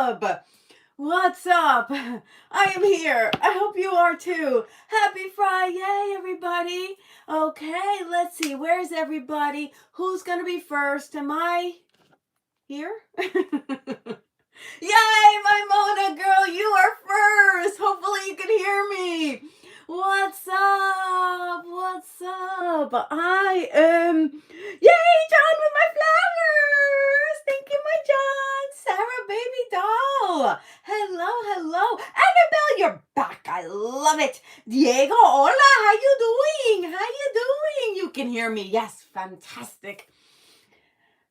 up? What's up? I am here. I hope you are too. Happy Friday, everybody. Okay, let's see. Where's everybody? Who's going to be first? Am I here? Yay, my Mona girl, you are first. Hopefully you can hear me. What's up? What's up? I am, yay, John with my flowers. Thank you, my John. Sarah, baby doll. Hello, hello. Annabelle, you're back. I love it. Diego, hola. How you doing? How you doing? You can hear me. Yes, fantastic.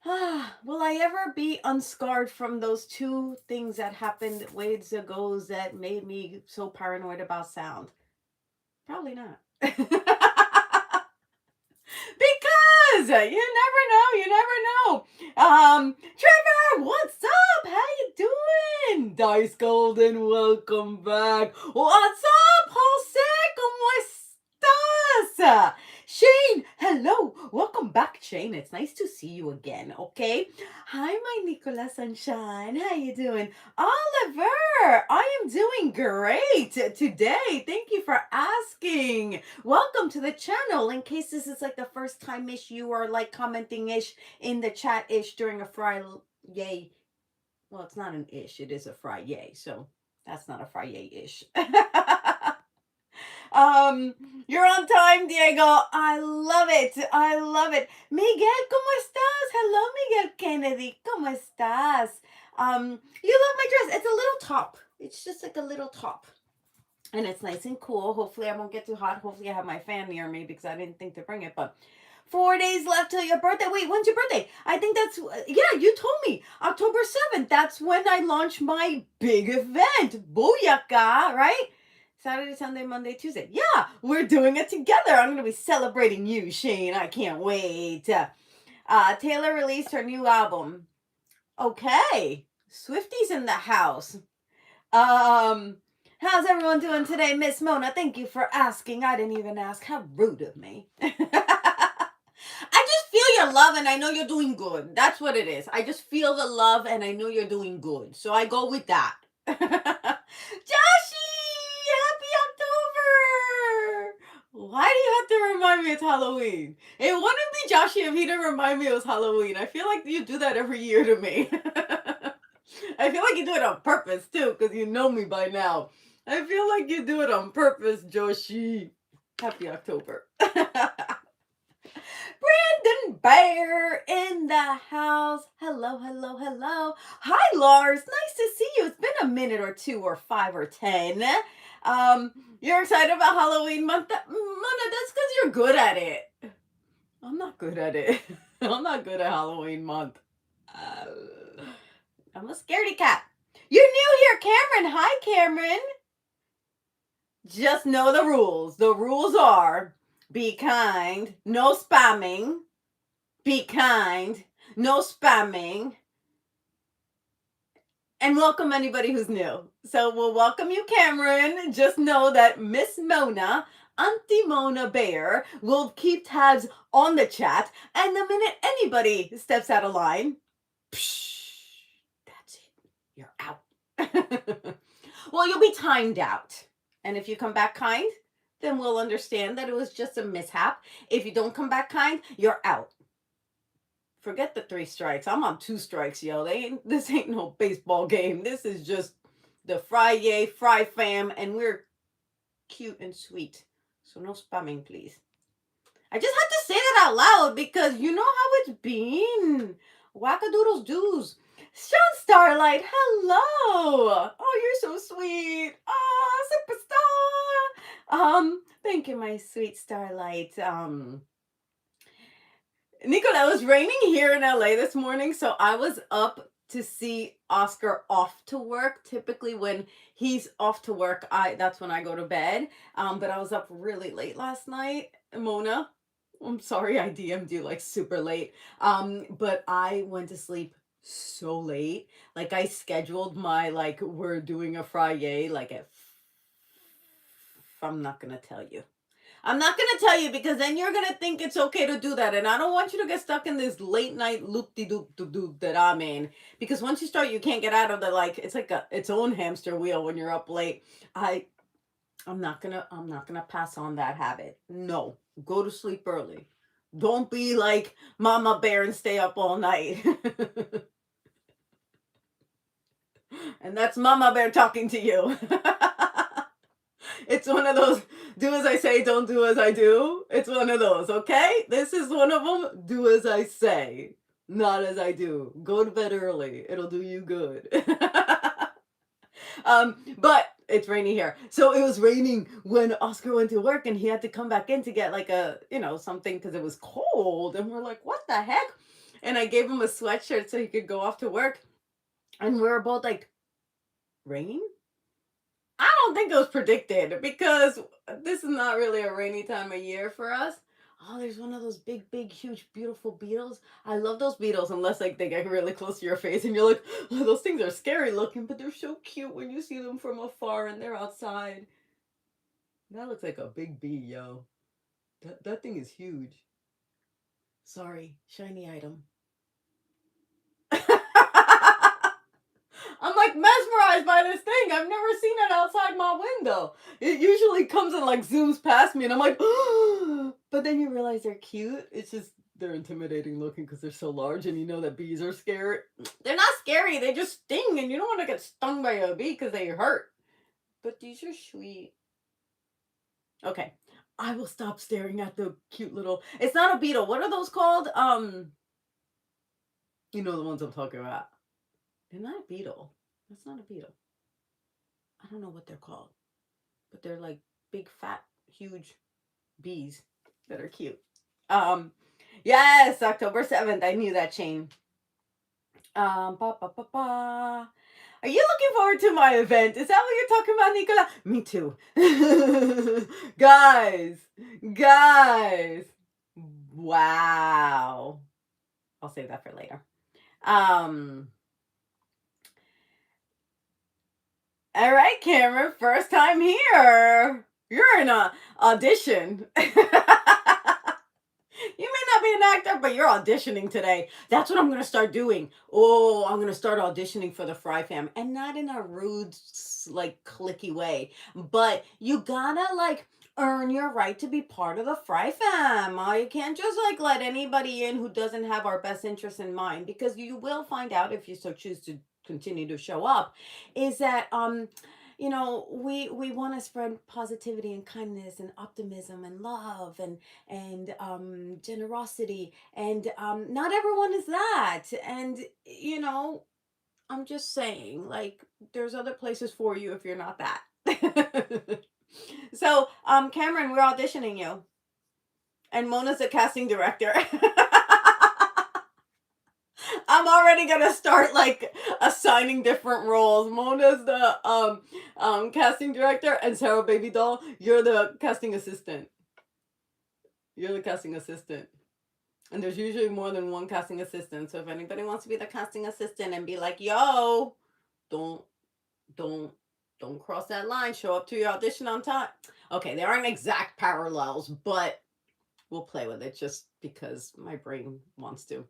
Will I ever be unscarred from those two things that happened ways ago that made me so paranoid about sound? Probably not. Because you never know, you never know. Trevor, what's up? How you doing? Dice Golden, welcome back. What's up, Jose? ¿Cómo estás? Shane, hello. Welcome back, Shane. It's nice to see you again, okay? Hi, my Nicola Sunshine. How you doing? Oliver, I am doing great today. Thank you for asking. Welcome to the channel. In case this is like the first time-ish you are like commenting-ish in the chat-ish during a Friday. Well, it's not an ish. It is a Friday, so that's not a Friday-ish. You're on time, Diego. I love it. I love it. Miguel, ¿cómo estás? Hello, Miguel Kennedy. ¿Cómo estás? You love my dress. It's a little top. It's just like a little top. And it's nice and cool. Hopefully I won't get too hot. Hopefully I have my fan near me because I didn't think to bring it, but 4 days left till your birthday. Wait, when's your birthday? I think that's, yeah, you told me. October 7th. That's when I launch my big event. Booyaka, right? Saturday, Sunday, Monday, Tuesday. Yeah, we're doing it together. I'm going to be celebrating you, Shane. I can't wait. Taylor released her new album. Okay. Swifties in the house. How's everyone doing today, Miss Mona? Thank you for asking. I didn't even ask. How rude of me. I just feel your love and I know you're doing good. That's what it is. I just feel the love and I know you're doing good. So I go with that. Joshie! Happy October! Why do you have to remind me it's Halloween? It wouldn't be Joshie if he didn't remind me it was Halloween. I feel like you do that every year to me. I feel like you do it on purpose too, because you know me by now. I feel like you do it on purpose, Joshie. Happy October. Brandon Bear in the house. Hello, hello, hello. Hi, Lars. Nice to see you. It's been a minute or 2 or 5 or 10. You're excited about Halloween month? Mona, that's because you're good at it. I'm not good at it. I'm not good at Halloween month. I'm a scaredy cat. You're new here, Cameron. Hi, Cameron. Just know the rules. The rules are be kind, no spamming. Be kind, no spamming. And welcome anybody who's new. So we'll welcome you, Cameron. Just know that Miss Mona, Auntie Mona Bear, will keep tabs on the chat. And the minute anybody steps out of line, that's it. You're out. Well, you'll be timed out. And if you come back kind, then we'll understand that it was just a mishap. If you don't come back kind, you're out. Forget the 3 strikes. I'm on 2 strikes, yo. This ain't no baseball game. This is just the Friday, FriFam, and we're cute and sweet. So no spamming, please. I just had to say that out loud because you know how it's been. Wackadoodles doos. Sean Starlight, hello. Oh, you're so sweet. Oh, superstar. Thank you, my sweet Starlight. Nicola, it was raining here in LA this morning, so I was up to see Oscar off to work. Typically when he's off to work, that's when I go to bed. But I was up really late last night. Mona, I'm sorry I DM'd you like super late. But I went to sleep so late. Like I scheduled my we're doing a Friday I'm not gonna tell you. I'm not going to tell you because then you're going to think it's okay to do that. And I don't want you to get stuck in this late night loop-de-doop-de-doop that I'm in. Because once you start, you can't get out of the, like, it's like its own hamster wheel when you're up late. I'm not gonna pass on that habit. No, go to sleep early. Don't be like Mama Bear and stay up all night. And that's Mama Bear talking to you. It's one of those do as I say, don't do as I do. It's one of those, okay? This is one of them. Do as I say, not as I do. Go to bed early. It'll do you good. But it's rainy here. So it was raining when Oscar went to work and he had to come back in to get like a, something because it was cold. And we're like, what the heck? And I gave him a sweatshirt so he could go off to work. And we were both like, rain? I don't think it was predicted because this is not really a rainy time of year for us. Oh, there's one of those big, big, huge, beautiful beetles. I love those beetles unless like they get really close to your face and you're like, oh, those things are scary looking, but they're so cute when you see them from afar and they're outside. That looks like a big bee, yo. That thing is huge. Sorry, shiny item. I'm like mesmerized by this thing. I've never seen it outside my window. It usually comes and like zooms past me and I'm like, oh, but then you realize they're cute. It's just, they're intimidating looking because they're so large and you know that bees are scary. They're not scary. They just sting and you don't want to get stung by a bee because they hurt. But these are sweet. Okay. I will stop staring at the cute little, it's not a beetle. What are those called? You know the ones I'm talking about. They're not a beetle. That's not a beetle. I don't know what they're called, but they're like big, fat, huge bees that are cute. Yes, October 7th. I knew that, Shane. Ba, ba, ba, ba. Are you looking forward to my event? Is that what you're talking about, Nicola? Me too. Guys. Wow. I'll save that for later. All right, Cameron, first time here. You're in a audition. You may not be an actor, but you're auditioning today. That's what I'm going to start doing. Oh, I'm going to start auditioning for the FriFam. And not in a rude, like, clicky way. But you gotta, like, earn your right to be part of the FriFam. You can't just, like, let anybody in who doesn't have our best interests in mind. Because you will find out, if you so choose to continue to show up, is that we want to spread positivity and kindness and optimism and love and generosity, and not everyone is that. And I'm just saying, like, there's other places for you if you're not that. So Cameron, we're auditioning you, and Mona's the casting director. I'm already gonna start like assigning different roles. Mona's the casting director, and Sarah Baby Doll, you're the casting assistant. You're the casting assistant. And there's usually more than one casting assistant. So if anybody wants to be the casting assistant and be like, yo, don't cross that line. Show up to your audition on time. Okay, there aren't exact parallels, but we'll play with it just because my brain wants to.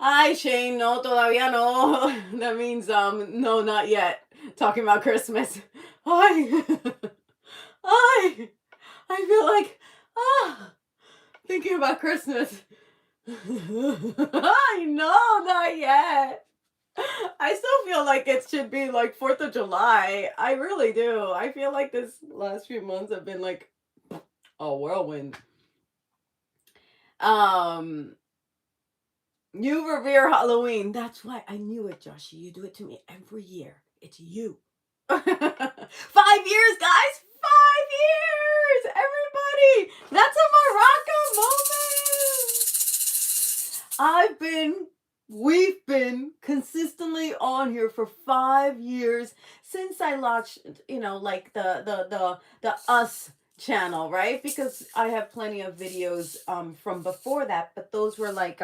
Hi, Shane. No, todavía no. That means, no, not yet. Talking about Christmas. Hi. Hi. I feel like, thinking about Christmas. I know, not yet. I still feel like it should be like 4th of July. I really do. I feel like this last few months have been like a whirlwind. You revere Halloween. That's why I knew it, Joshie. You do it to me every year. It's you. 5 years, guys. 5 years. Everybody. That's a Morocco moment. We've been consistently on here for 5 years since I launched, like the Us channel, right? Because I have plenty of videos from before that, but those were like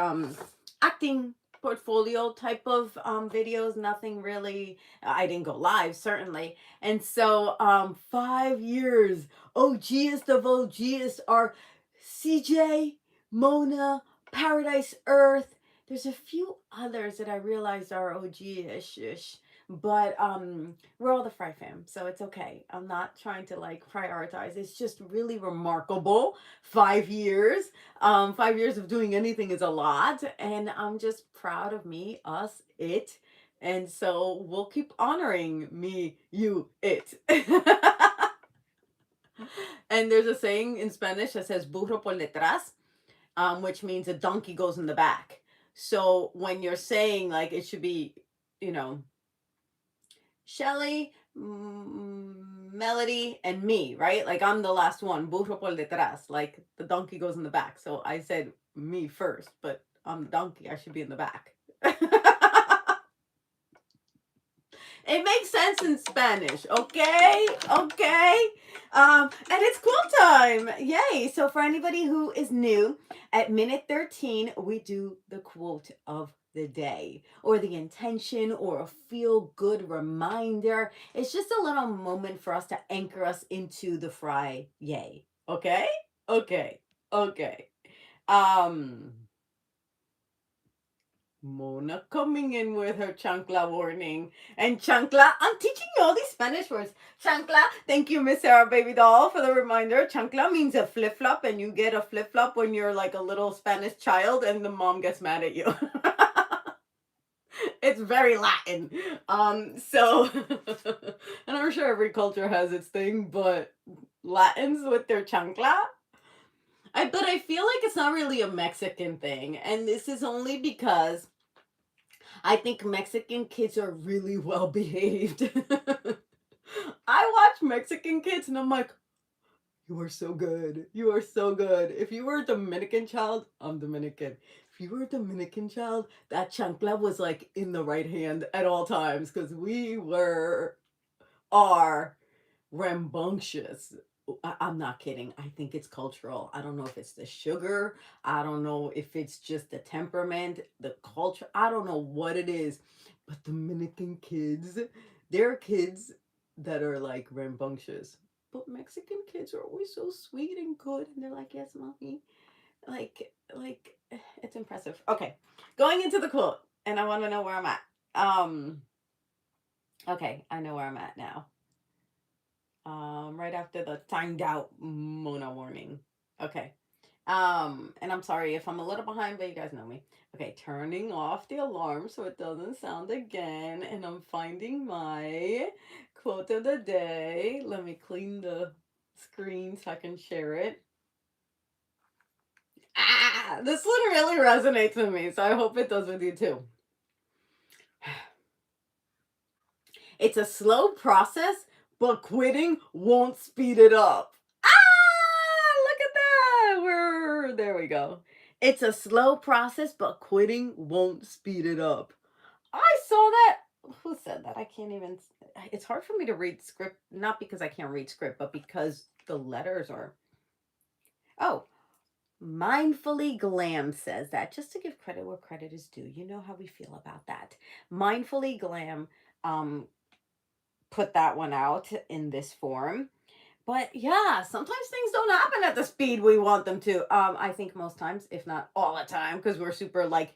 acting portfolio type of videos, nothing really. I didn't go live, certainly. And so 5 years, OGest of OGest are CJ, Mona, Paradise Earth. There's a few others that I realized are OG-ish, but we're all the FriFam, so it's okay. I'm not trying to like prioritize. It's just really remarkable. 5 years. 5 years of doing anything is a lot, and I'm just proud of me, us, it. And so we'll keep honoring me, you, it. And there's a saying in Spanish that says burro por detrás, which means a donkey goes in the back. So when you're saying like it should be, you know, Shelly, Melody, and me, right? Like I'm the last one, burro por detrás. Like the donkey goes in the back. So I said me first, but I'm the donkey. I should be in the back. It makes sense in Spanish, okay? Okay. And it's quill time. Yay. So for anybody who is new, at minute 13, we do the quote of the day or the intention or a feel good reminder. It's just a little moment for us to anchor us into the fry. Yay. Okay? Okay. Okay. Mona coming in with her chancla warning. And chancla, I'm teaching you all these Spanish words. Chancla, thank you, Miss Sarah Baby Doll, for the reminder. Chancla means a flip-flop, and you get a flip-flop when you're like a little Spanish child and the mom gets mad at you. It's very Latin. So, and I'm sure every culture has its thing, but Latins with their chancla, but I feel like it's not really a Mexican thing. And this is only because I think Mexican kids are really well behaved. I watch Mexican kids and I'm like, you are so good. You are so good. If you were a Dominican child, I'm Dominican. If you were a Dominican child, that chancla was like in the right hand at all times because are rambunctious. I'm not kidding. I think it's cultural. I don't know if it's the sugar. I don't know if it's just the temperament, the culture. I don't know what it is. But Dominican kids, they're kids that are like rambunctious. But Mexican kids are always so sweet and good. And they're like, yes, mommy. Like, it's impressive. Okay. Going into the quote. And I want to know where I'm at. Okay. I know where I'm at now. Right after the timed out Mona warning. Okay. And I'm sorry if I'm a little behind, but you guys know me. Okay, turning off the alarm so it doesn't sound again. And I'm finding my quote of the day. Let me clean the screen so I can share it. This one really resonates with me, so I hope it does with you too. It's a slow process, but quitting won't speed it up. Look at that. There we go. It's a slow process, but quitting won't speed it up. I saw that. Who said that? I can't even. It's hard for me to read script, not because I can't read script, but because the letters are. Oh, Mindfully Glam says that. Just to give credit where credit is due. You know how we feel about that. Mindfully Glam put that one out in this form. But yeah, sometimes things don't happen at the speed we want them to. I think most times, if not all the time, because we're super like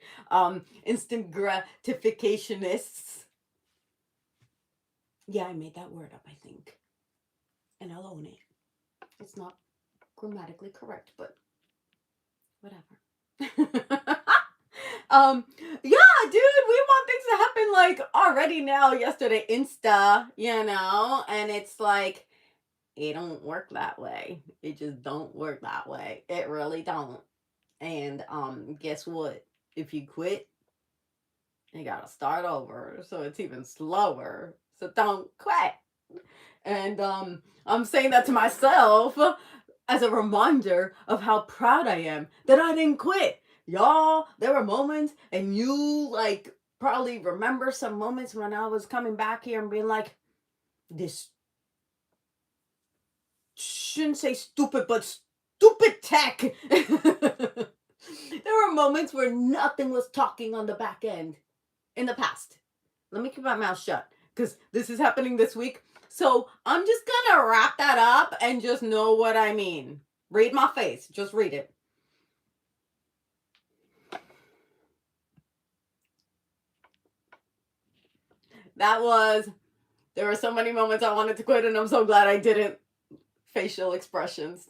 instant gratificationists. Yeah, I made that word up, I think. And I'll own it. It's not grammatically correct, but whatever. Yeah, dude, we want things to happen like already now, yesterday, Insta, and it's like it don't work that way. It just don't work that way. It really don't. And guess what? If you quit, you gotta start over. So it's even slower. So don't quit. And I'm saying that to myself as a reminder of how proud I am that I didn't quit. Y'all, there were moments, and you like probably remember some moments when I was coming back here and being like, this shouldn't say stupid, but stupid tech. There were moments where nothing was talking on the back end in the past. Let me keep my mouth shut because this is happening this week. So I'm just gonna wrap that up and just know what I mean. Read my face. Just read it. There were so many moments I wanted to quit, and I'm so glad I didn't. Facial expressions.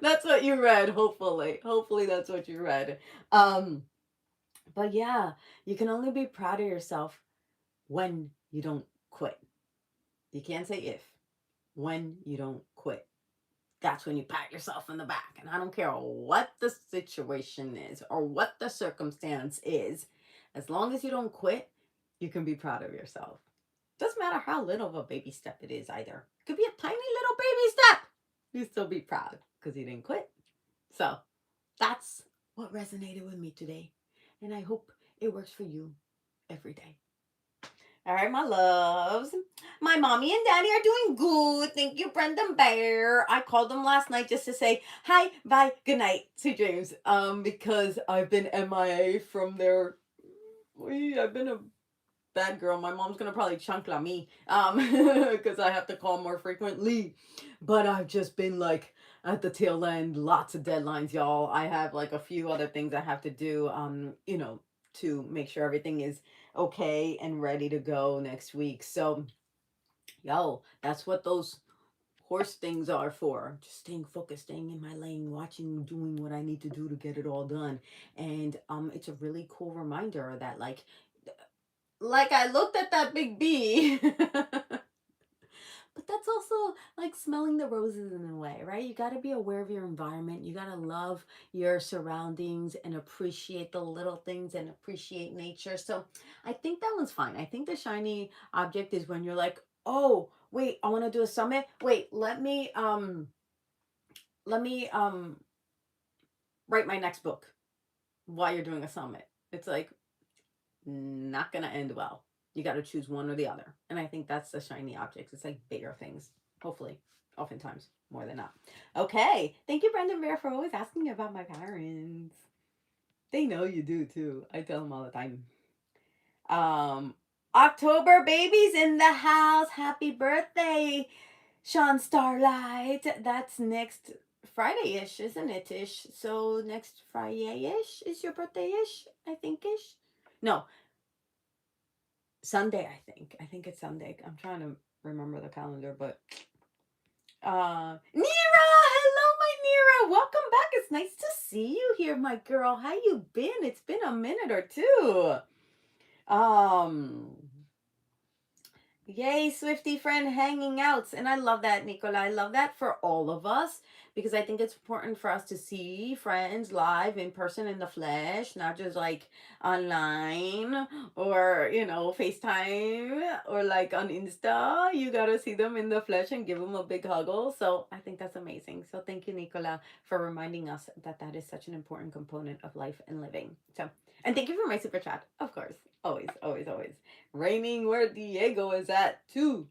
That's what you read, hopefully. Hopefully that's what you read. But yeah, you can only be proud of yourself when you don't quit. You can't say if. When you don't quit. That's when you pat yourself in the back. And I don't care what the situation is or what the circumstance is. As long as you don't quit, you can be proud of yourself. Doesn't matter how little of a baby step it is either. It could be a tiny little baby step. You still be proud because you didn't quit. So that's what resonated with me today. And I hope it works for you every day. All right, my loves. My mommy and daddy are doing good. Thank you, Brendan Bear. I called them last night just to say hi, bye, good night, sweet dreams. Because I've been MIA from their. I've been a bad girl. My mom's gonna probably chunkla me. Because I have to call more frequently. But I've just been like at the tail end, lots of deadlines, y'all. I have like a few other things I have to do. To make sure everything is okay and ready to go next week. So, yo, that's what those horse things are for. Just staying focused, staying in my lane, watching, doing what I need to do to get it all done. And it's a really cool reminder that like I looked at that big bee. But that's also like smelling the roses in a way, right? You got to be aware of your environment. You got to love your surroundings and appreciate the little things and appreciate nature. So I think that one's fine. I think the shiny object is when you're like, oh, wait, I want to do a summit. Wait, let me write my next book while you're doing a summit. It's like not going to end well. You got to choose one or the other. And I think that's the shiny objects. It's like bigger things, hopefully, oftentimes, more than not. Okay. Thank you, Brendan Bear, for always asking about my parents. They know you do too. I tell them all the time. October babies in the house. Happy birthday, Sean Starlight. That's next Friday-ish, isn't it, Ish? So next Friday-ish is your birthday-ish, I think-ish. No, Sunday, I think. I think it's Sunday. I'm trying to remember the calendar, but Nira, hello my Nira. Welcome back. It's nice to see you here, my girl. How you been? It's been a minute or two. Yay, Swifty friend hanging out. And I love that, Nicola. I love that for all of us because I think it's important for us to see friends live in person in the flesh, not just like online or, FaceTime or like on Insta. You got to see them in the flesh and give them a big huggle. So I think that's amazing. So thank you, Nicola, for reminding us that that is such an important component of life and living. So, and thank you for my super chat, of course. Always, always, always. Raining where Diego is at, too.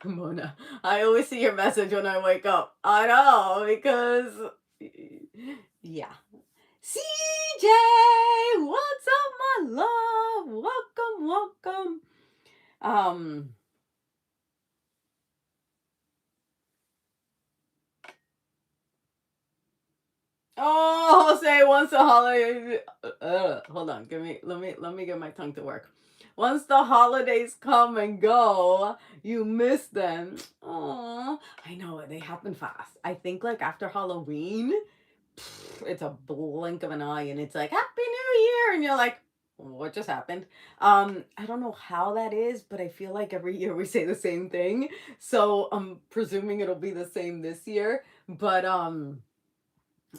Mona, I always see your message when I wake up. I know, because... Yeah. CJ! What's up, my love? Welcome, welcome. Oh, Jose, once the holiday, hold on, let me get my tongue to work. Once the holidays come and go, you miss them. Oh, I know they happen fast. I think like after Halloween, it's a blink of an eye, and it's like Happy New Year, and you're like, what just happened? I don't know how that is, but I feel like every year we say the same thing, so I'm presuming it'll be the same this year. But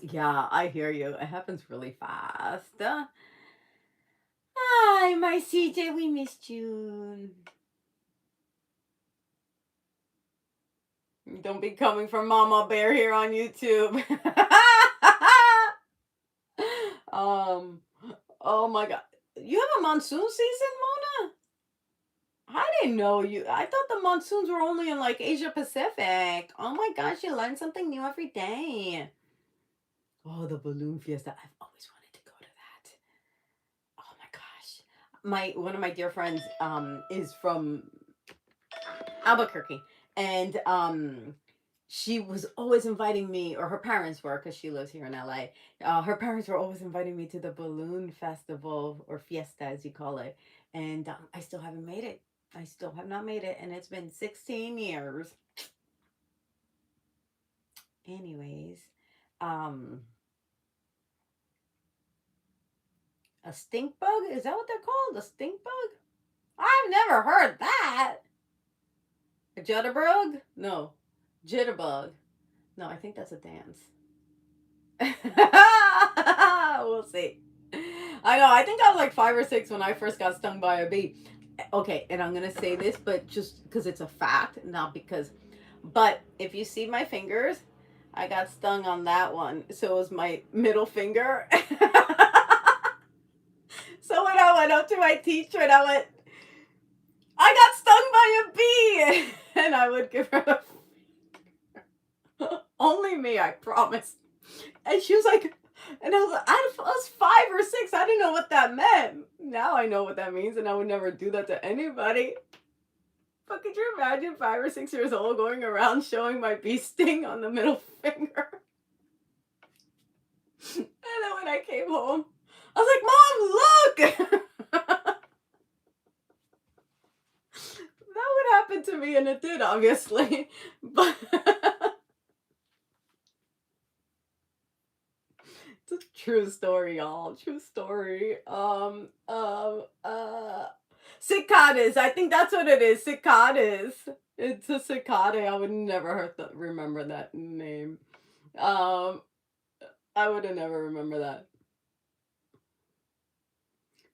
yeah, I hear you. It happens really fast. Hi, my CJ, we missed you. Don't be coming for Mama Bear here on YouTube. Oh my God. You have a monsoon season, Mona? I didn't know you. I thought the monsoons were only in like Asia Pacific. Oh my gosh, you learn something new every day. Oh, the balloon fiesta. I've always wanted to go to that. Oh my gosh. One of my dear friends is from Albuquerque, and she was always inviting me, or her parents were, because she lives here in LA. Her parents were always inviting me to the balloon festival, or fiesta as you call it, and I still haven't made it. I still have not made it, and it's been 16 years. Anyways, um, a stink bug? Is that what they're called? A stink bug? I've never heard that. A jitterbug? No. Jitterbug. No, I think that's a dance. We'll see. I know, I think I was like 5 or 6 when I first got stung by a bee. Okay, and I'm gonna say this, but just because it's a fact, not because. But if you see my fingers, I got stung on that one. So it was my middle finger. So when I went up to my teacher and I went, I got stung by a bee, and I would give her only me, I promise. And she was like, and I was 5 or 6. I didn't know what that meant. Now I know what that means, and I would never do that to anybody. But could you imagine 5 or 6 years old going around showing my bee sting on the middle finger? And then when I came home, I was like, Mom, look! That would happen to me, and it did, obviously. But it's a true story, y'all. True story. Cicadas. I think that's what it is. Cicadas. It's a cicada. I would never remember that name. Um, I would have never remember that.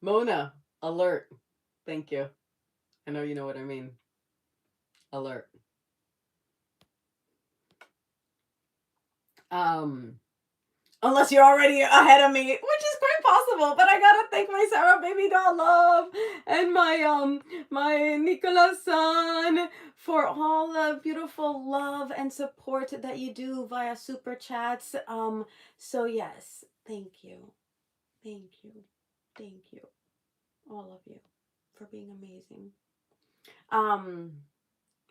Mona, alert. Thank you. I know you know what I mean. Alert. Unless you're already ahead of me, which is quite possible. But I gotta thank my Sarah Baby Doll Love and my Nicolas son for all the beautiful love and support that you do via super chats. So yes, thank you, thank you, thank you, all of you, for being amazing.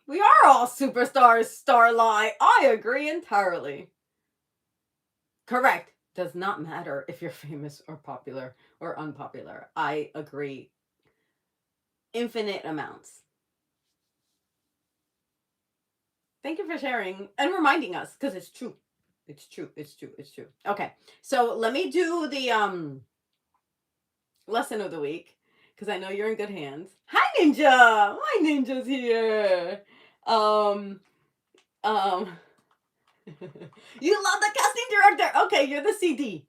We are all superstars, Starlight. I agree entirely. Correct. Does not matter if you're famous or popular or unpopular. I agree. Infinite amounts. Thank you for sharing and reminding us, because it's true. It's true. It's true. It's true. Okay. So let me do the lesson of the week, because I know you're in good hands. Hi, Ninja. My Ninja's here. You love the casting director. Okay, you're the CD.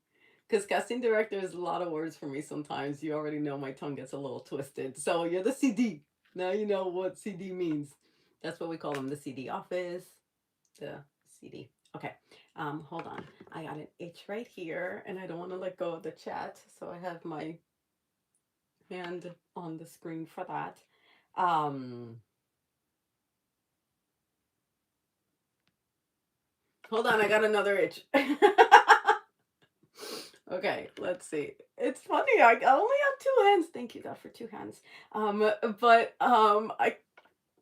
Because casting director is a lot of words for me sometimes. You already know my tongue gets a little twisted. So you're the CD. Now you know what CD means. That's what we call them, the CD office. The CD. Okay. Hold on. I got an itch right here, and I don't want to let go of the chat. So I have my hand on the screen for that. Hold on, I got another itch. Okay, let's see. It's funny, I only have 2 hands. Thank you, God, for 2 hands. But I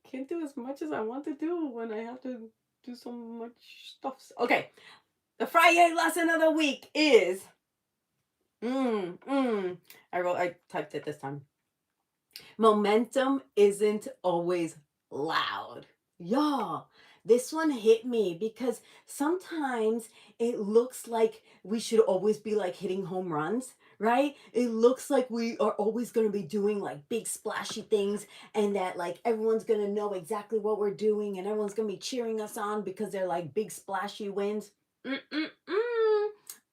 can't do as much as I want to do when I have to do so much stuff. Okay, the Friday lesson of the week is I typed it this time. Momentum isn't always loud. Y'all, this one hit me because sometimes it looks like we should always be like hitting home runs, right? It looks like we are always going to be doing like big splashy things, and that like everyone's going to know exactly what we're doing, and everyone's going to be cheering us on because they're like big splashy wins.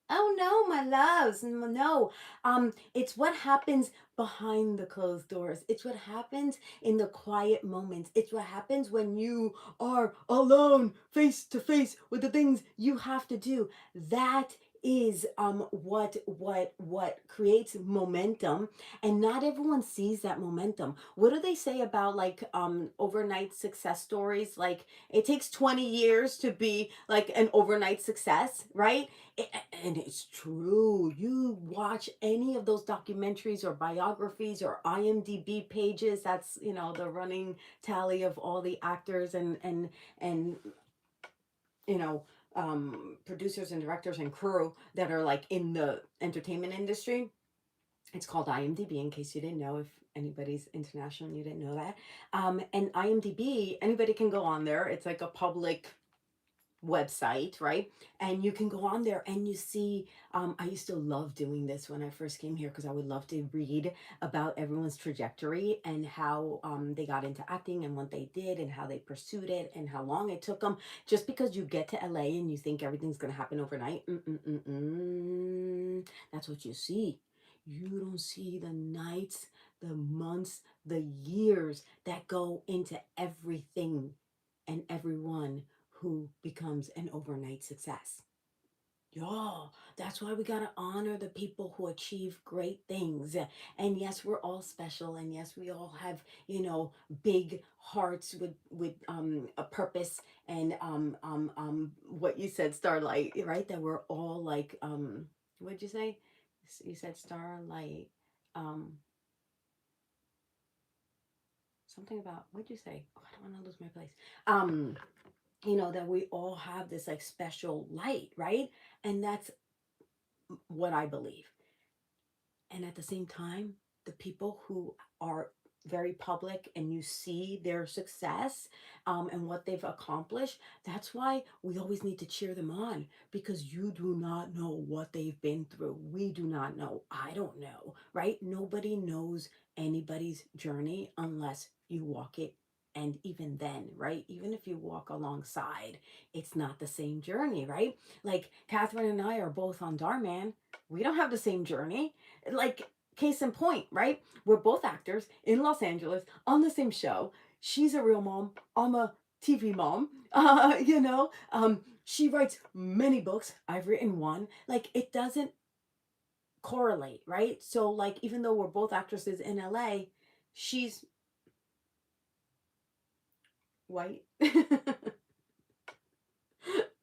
Oh no, my loves, no. It's what happens behind the closed doors. It's what happens in the quiet moments. It's what happens when you are alone, face to face with the things you have to do. That is what creates momentum, and not everyone sees that momentum. What do they say about like overnight success stories? Like it takes 20 years to be like an overnight success, right? And it's true. You watch any of those documentaries or biographies or IMDb pages, that's, you know, the running tally of all the actors and you know, producers and directors and crew that are like in the entertainment industry. It's called IMDb, in case you didn't know, if anybody's international and you didn't know that. And IMDb, anybody can go on there. It's like a public website, right? And you can go on there and you see, I used to love doing this when I first came here, because I would love to read about everyone's trajectory and how they got into acting and what they did and how they pursued it and how long it took them. Just because you get to LA and you think everything's going to happen overnight, that's what you see. You don't see the nights, the months, the years that go into everything and everyone who becomes an overnight success. Y'all, that's why we got to honor the people who achieve great things. And yes, we're all special. And yes, we all have, you know, big hearts with a purpose. And what you said, Starlight, right? That we're all like, what'd you say? You said Starlight. Um, Something about, what'd you say? Oh, I don't want to lose my place. You know, that we all have this like special light, right? And that's what I believe. And at the same time, the people who are very public and you see their success and what they've accomplished, that's why we always need to cheer them on, because you do not know what they've been through. We do not know. I don't know, right? Nobody knows anybody's journey unless you walk it. And even then, right? Even if you walk alongside, it's not the same journey, right? Like Catherine and I are both on Dhar, man. We don't have the same journey. Like, case in point, right? We're both actors in Los Angeles on the same show. She's a real mom. I'm a TV mom. She writes many books. I've written one. Like, it doesn't correlate, right? So, like, even though we're both actresses in LA, she's white.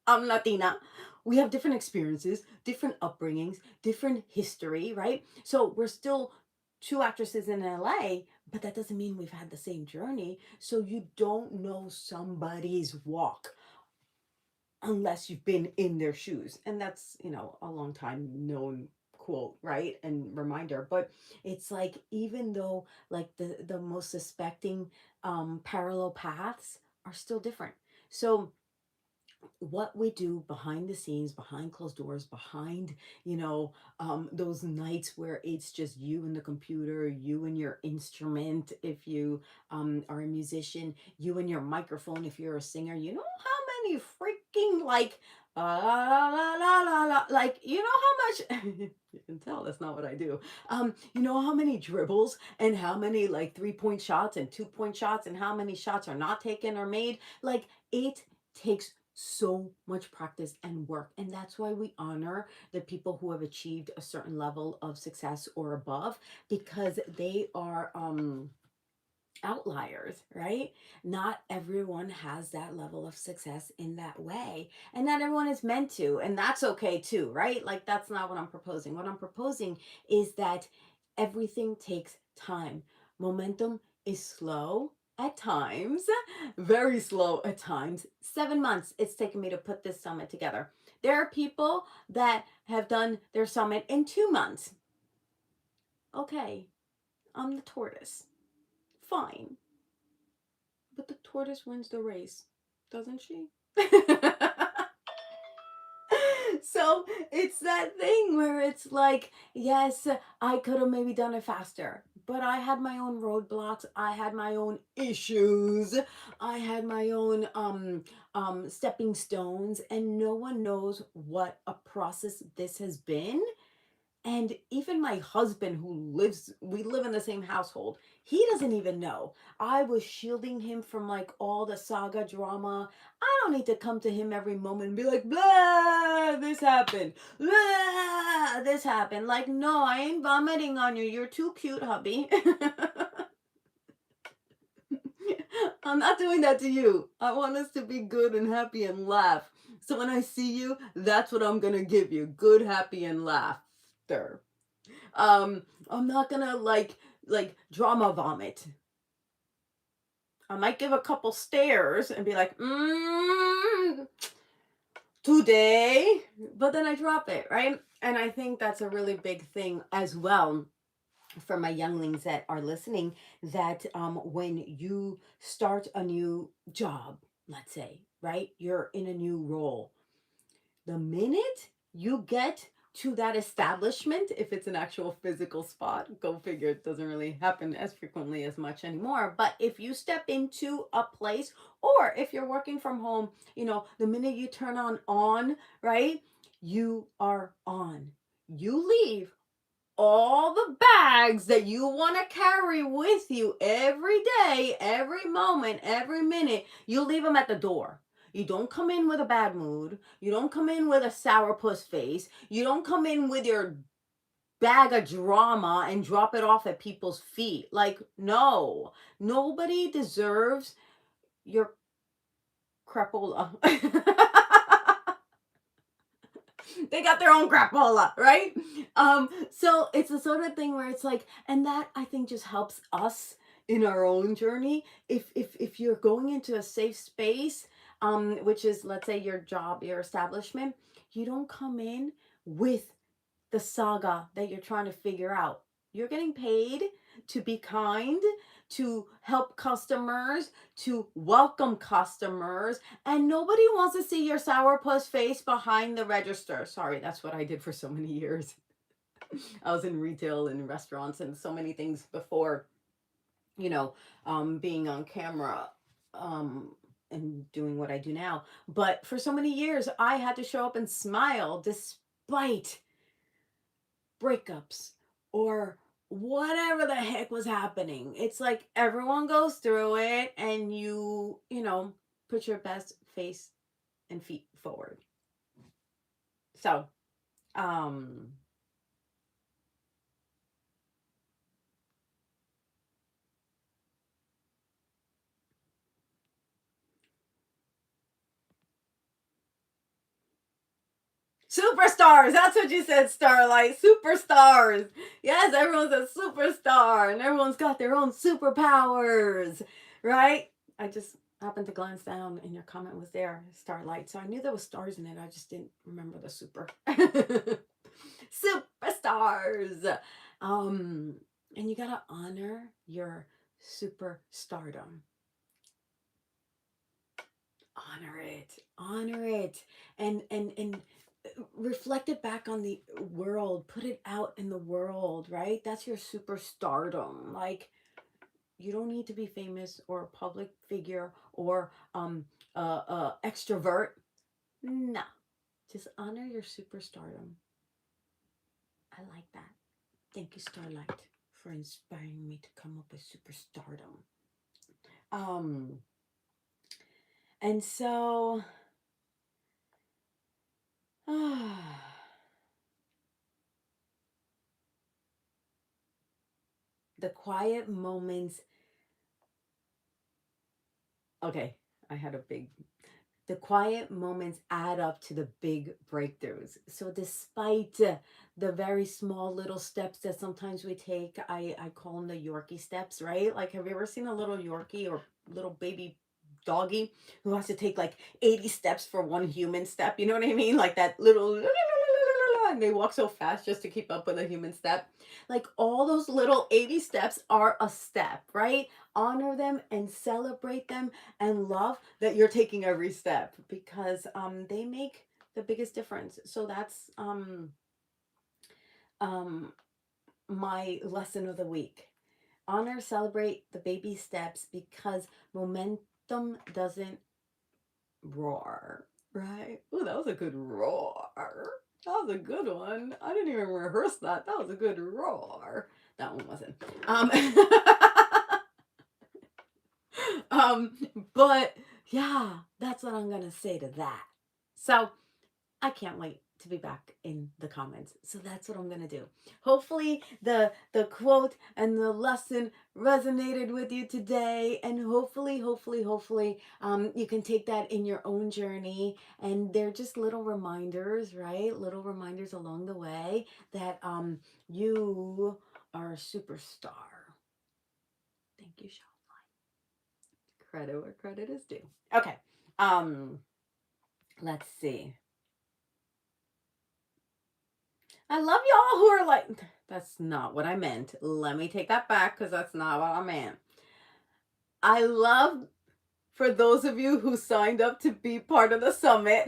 I'm Latina. We have different experiences, different upbringings, different history, right? So we're still two actresses in LA, but that doesn't mean we've had the same journey. So you don't know somebody's walk unless you've been in their shoes. And that's, you know, a long time known quote, right? And reminder. But it's like, even though like the most suspecting parallel paths are still different. So what we do behind the scenes, behind closed doors, behind, those nights where it's just you and the computer, you and your instrument, if you are a musician, you and your microphone, if you're a singer. You know how many freaking like la la la la la, like, you know how much you can tell that's not what I do. You know how many dribbles and how many like 3-point shots and 2-point shots and how many shots are not taken or made. Like, it takes so much practice and work. And that's why we honor the people who have achieved a certain level of success or above, because they are outliers, right? Not everyone has that level of success in that way, and not everyone is meant to, and that's okay too, right? Like, that's not what I'm proposing. What I'm proposing is that everything takes time. Momentum is slow at times, very slow at times. 7 months it's taken me to put this summit together. There are people that have done their summit in 2 months. Okay, I'm the tortoise. Fine. But the tortoise wins the race, doesn't she? So it's that thing where it's like, yes, I could have maybe done it faster, but I had my own roadblocks. I had my own issues. I had my own stepping stones, and no one knows what a process this has been And even my husband, we live in the same household, he doesn't even know. I was shielding him from like all the saga drama. I don't need to come to him every moment and be like, blah, this happened. Blah, this happened. Like, no, I ain't vomiting on you. You're too cute, hubby. I'm not doing that to you. I want us to be good and happy and laugh. So when I see you, that's what I'm going to give you. Good, happy, and laughter. I'm not gonna like drama vomit. I might give a couple stares and be like, today, but then I drop it, right? And I think that's a really big thing as well for my younglings that are listening, that when you start a new job, let's say, right, you're in a new role, the minute you get to that establishment, if it's an actual physical spot, go figure, it doesn't really happen as frequently as much anymore. But if you step into a place, or if you're working from home, the minute you turn on, right, you are on. You leave all the bags that you want to carry with you every day, every moment, every minute, you leave them at the door. You don't come in with a bad mood. You don't come in with a sourpuss face. You don't come in with your bag of drama and drop it off at people's feet. Like, no, nobody deserves your crapola. They got their own crapola, right? So it's the sort of thing where it's like, and that I think just helps us in our own journey. If you're going into a safe space, which is, let's say, your job, your establishment, you don't come in with the saga that you're trying to figure out. You're getting paid to be kind, to help customers, to welcome customers, and nobody wants to see your sourpuss face behind the register. Sorry, that's what I did for so many years. I was in retail and restaurants and so many things before, being on camera, and doing what I do now. But for so many years, I had to show up and smile despite breakups or whatever the heck was happening. It's like everyone goes through it, and put your best face and feet forward. So, um superstars. That's what you said, Starlight. Superstars. Yes, everyone's a superstar and everyone's got their own superpowers, right? I just happened to glance down and your comment was there, Starlight. So I knew there was stars in it. I just didn't remember the super. Superstars. Um and you got to honor your superstardom. Honor it, and reflect it back on the world, put it out in the world, right? That's your superstardom. Like, you don't need to be famous or a public figure or extrovert. No, just honor your superstardom. I like that. Thank you, Starlight, for inspiring me to come up with superstardom. um and so the quiet moments. Okay, I had a big. The quiet moments add up to the big breakthroughs. So, despite the very small little steps that sometimes we take, I call them the Yorkie steps, right? Like, have you ever seen a little Yorkie or little baby doggy who has to take like 80 steps for one human step? You know what I mean? Like that little. And they walk so fast just to keep up with a human step. Like, all those little 80 steps are a step, right? Honor them and celebrate them and love that you're taking every step, because they make the biggest difference. So that's um my lesson of the week. Honor, celebrate the baby steps, because momentum doesn't roar, right? Oh, that was a good roar. That was a good one. I didn't even rehearse that. That was a good roar. That one wasn't. Um, but yeah, that's what I'm gonna say to that. So I can't wait to be back in the comments. So that's what I'm gonna do. Hopefully the quote and the lesson resonated with you today, and hopefully you can take that in your own journey. And they're just little reminders, right? Little reminders along the way that you are a superstar. Thank you, Sean. Credit where credit is due. Okay. Um, let's see. I love y'all who are like, that's not what I meant. Let me take that back because that's not what I meant. I love for those of you who signed up to be part of the summit.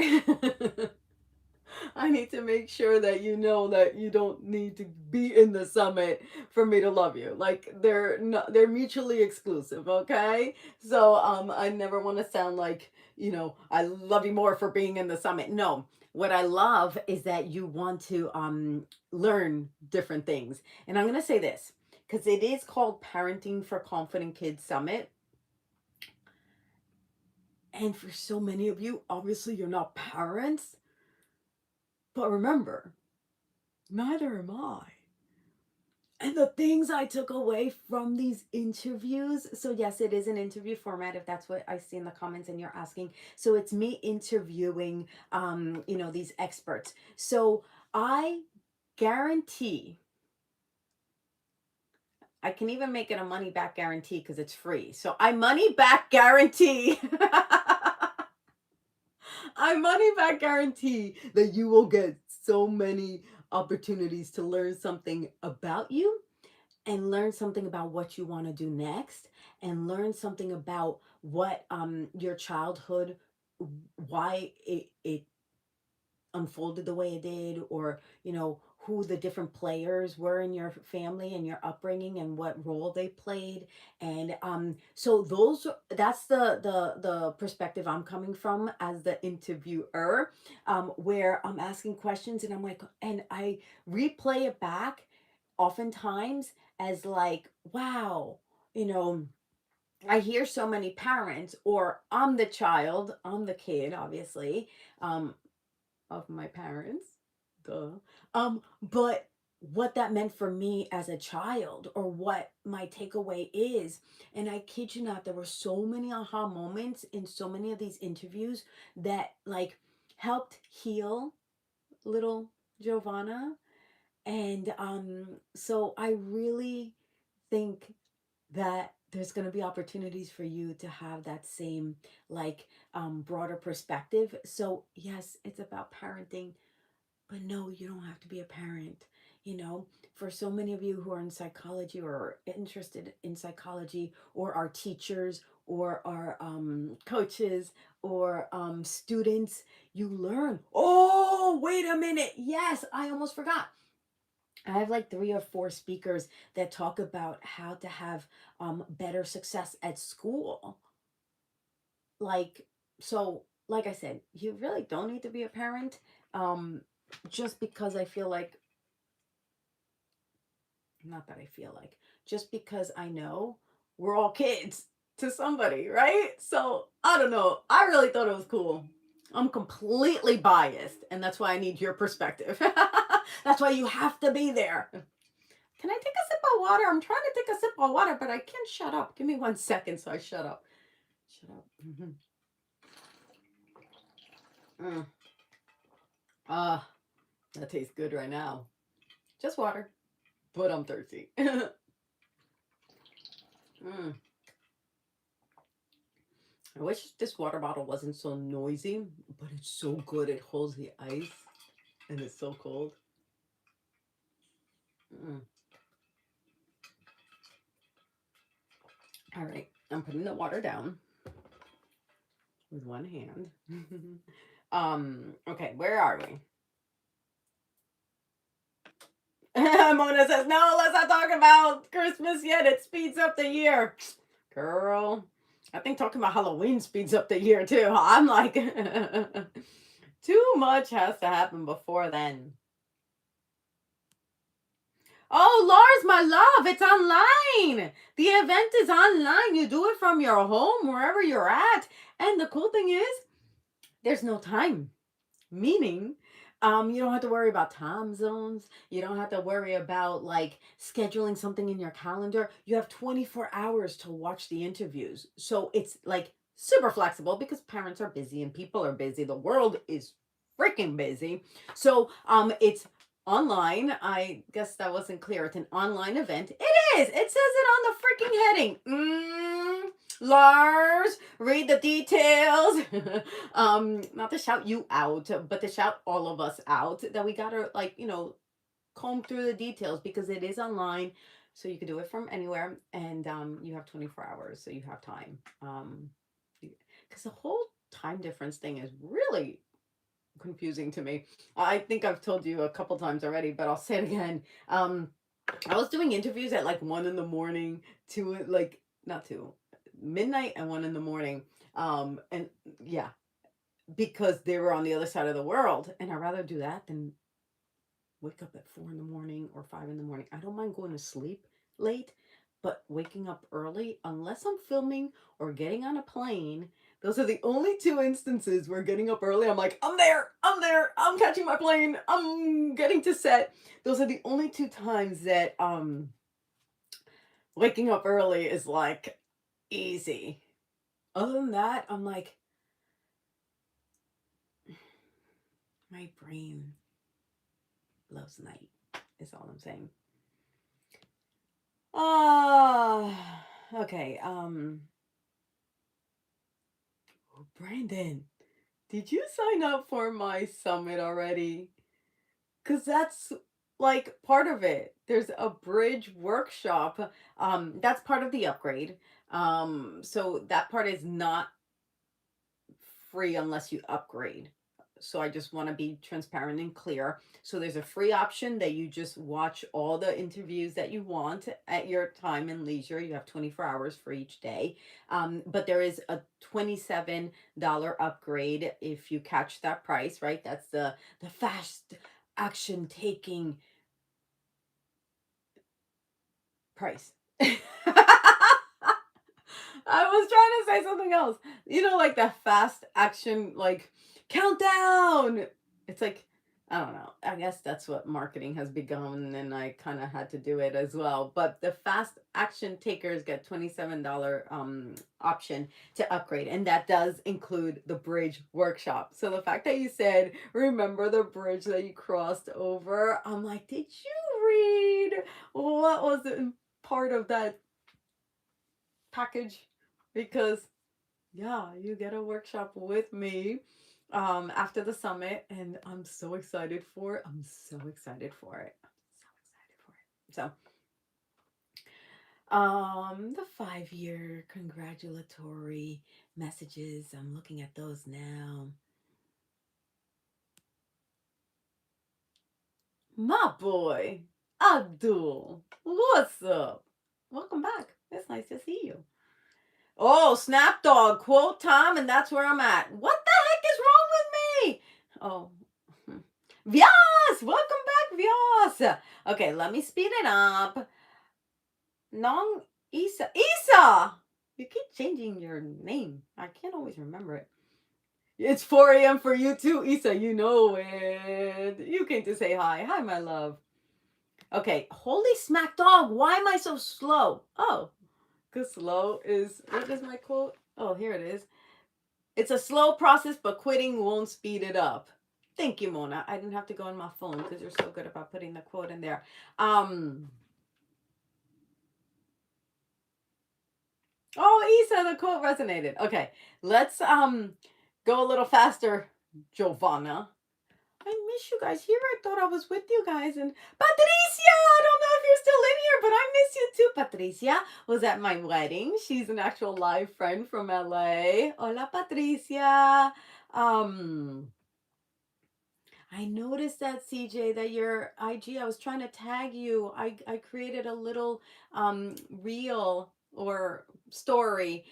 I need to make sure that you know that you don't need to be in the summit for me to love you. Like they're mutually exclusive, okay? So I never want to sound like, I love you more for being in the summit. No. What I love is that you want to learn different things. And I'm going to say this because it is called Parenting for Confident Kids Summit. And for so many of you, obviously you're not parents. But remember, neither am I. And the things I took away from these interviews. So yes, it is an interview format, if that's what I see in the comments and you're asking. So it's me interviewing, these experts. So I guarantee, I can even make it a money back guarantee because it's free. So I money back guarantee. I money back guarantee that you will get so many opportunities to learn something about you and learn something about what you want to do next and learn something about what your childhood, why it unfolded the way it did, or who the different players were in your family and your upbringing and what role they played. And so that's the perspective I'm coming from as the interviewer, where I'm asking questions and I'm like, and I replay it back oftentimes as like, wow, you know I hear so many parents, or I'm the kid, obviously, um of my parents. Duh. But what that meant for me as a child, or what my takeaway is. And I kid you not, there were so many aha moments in so many of these interviews that like helped heal little Jovanna. And so I really think that there's going to be opportunities for you to have that same like broader perspective. So yes, it's about parenting, but no, you don't have to be a parent. For so many of you who are in psychology or are interested in psychology, or are teachers, or are coaches, or students, you learn. Oh, wait a minute. Yes, I almost forgot. I have like 3 or 4 speakers that talk about how to have better success at school. Like, so, like I said, you really don't need to be a parent, just because I feel like, not that I feel like, just because I know we're all kids to somebody, right? So I don't know. I really thought it was cool. I'm completely biased, and that's why I need your perspective. That's why you have to be there. Can I take a sip of water? I'm trying to take a sip of water, but I can't shut up. Give me 1 second so I shut up. Shut up. Mm. That tastes good right now. Just water, but I'm thirsty. mm. I wish this water bottle wasn't so noisy, but it's so good. It holds the ice, and it's so cold. Mm. All right, I'm putting the water down with one hand. Okay, where are we? Mona says, no, let's not talk about Christmas yet. It speeds up the year. Girl, I think talking about Halloween speeds up the year too. I'm like, Too much has to happen before then. Oh, Lars, my love, it's online. The event is online. You do it from your home, wherever you're at. And the cool thing is, there's no time. Meaning, you don't have to worry about time zones. You don't have to worry about like scheduling something in your calendar. You have 24 hours to watch the interviews. So it's like super flexible because parents are busy and people are busy. The world is freaking busy. So it's online. I guess that wasn't clear. It's an online event. It is. It says it on the freaking heading. Lars, read the details. Not to shout you out, but to shout all of us out that we gotta like, comb through the details because it is online. So you can do it from anywhere and you have 24 hours, so you have time. Because the whole time difference thing is really confusing to me. I think I've told you a couple times already, but I'll say it again. I was doing interviews at like 1 in the morning, two like not two, midnight and 1 in the morning. And yeah, because they were on the other side of the world, and I'd rather do that than wake up at 4 in the morning or 5 in the morning. I don't mind going to sleep late, but waking up early, unless I'm filming or getting on a plane, those are the only two instances where getting up early, I'm like, I'm there, I'm catching my plane, I'm getting to set. Those are the only two times that waking up early is like easy. Other than that, I'm like, my brain loves night, is all I'm saying. Okay. Brandon, did you sign up for my summit already? Because that's like part of it. There's a bridge workshop. That's part of the upgrade. So that part is not free unless you upgrade. So I just want to be transparent and clear. So there's a free option that you just watch all the interviews that you want at your time and leisure. You have 24 hours for each day. But there is a $27 upgrade if you catch that price, right? That's the fast action taking price. I was trying to say something else. Like the fast action, like countdown. It's like, I don't know. I guess that's what marketing has begun, and I kind of had to do it as well. But the fast action takers get $27 option to upgrade, and that does include the bridge workshop. So the fact that you said, remember the bridge that you crossed over, I'm like, did you read what was the part of that package? Because yeah, you get a workshop with me after the summit, and I'm so excited for it. I'm so excited for it. So the 5-year congratulatory messages, I'm looking at those now. My boy Abdul, what's up? Welcome back. It's nice to see you. Oh, Snapdog, quote time, and that's where I'm at. What the heck is wrong with me? Oh, Vyas, welcome back, Vyas. Okay, let me speed it up. Nong Isa. Isa! You keep changing your name. I can't always remember it. It's 4 a.m. for you too, Isa. You know it. You came to say hi. Hi, my love. Okay, holy smack dog. Why am I so slow? Oh, because slow is, what is my quote? Oh, here it is. It's a slow process, but quitting won't speed it up. Thank you, Mona. I didn't have to go on my phone because you're so good about putting the quote in there. Oh, Isa, the quote resonated. Okay, let's go a little faster, Jovanna. I miss you guys here. I thought I was with you guys. And Patricia, I don't know if you're still in here, but I miss you too. Patricia was at my wedding. She's an actual live friend from LA. Hola, Patricia. I noticed that, CJ, that your IG, I was trying to tag you. I created a little reel or story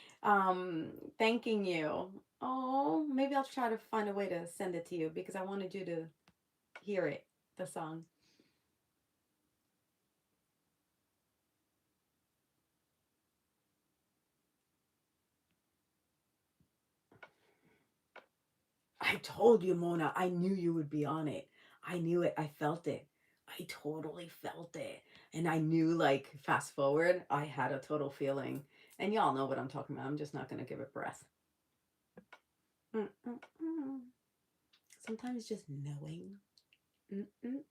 thanking you. Oh, maybe I'll try to find a way to send it to you because I wanted you to hear it, the song. I told you, Mona, I knew you would be on it. I knew it. I felt it. I totally felt it. And I knew, like, fast forward, I had a total feeling. And y'all know what I'm talking about. I'm just not going to give it breath. Mm-mm-mm. Sometimes just knowing. Mm-mm-mm.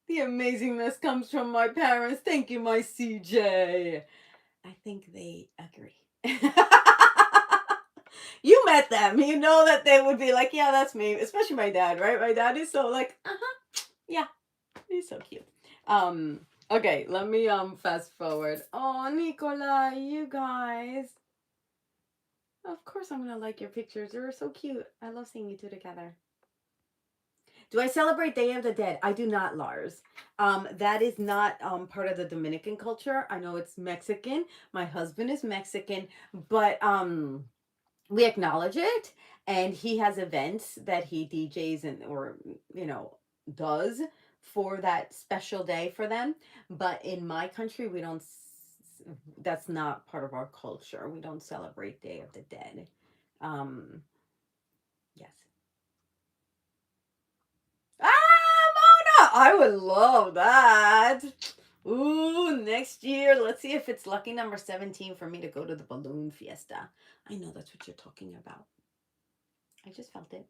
The amazingness comes from my parents. Thank you, my CJ. I think they agree. You met them. You know that they would be like, yeah, that's me. Especially my dad, right? My dad is so like, yeah, he's so cute. Okay, let me fast forward. Oh, Nicola, you guys. Of course I'm gonna like your pictures. They're so cute. I love seeing you two together. Do I celebrate Day of the Dead? I do not, Lars. That is not part of the Dominican culture. I know it's Mexican. My husband is Mexican, but we acknowledge it, and he has events that he DJs and or does for that special day for them. But in my country, we don't. That's not part of our culture. We don't celebrate Day of the Dead. Um, yes. Ah, Mona! I would love that. Ooh, next year, let's see if it's lucky number 17 for me to go to the balloon fiesta. I know that's what you're talking about. I just felt it.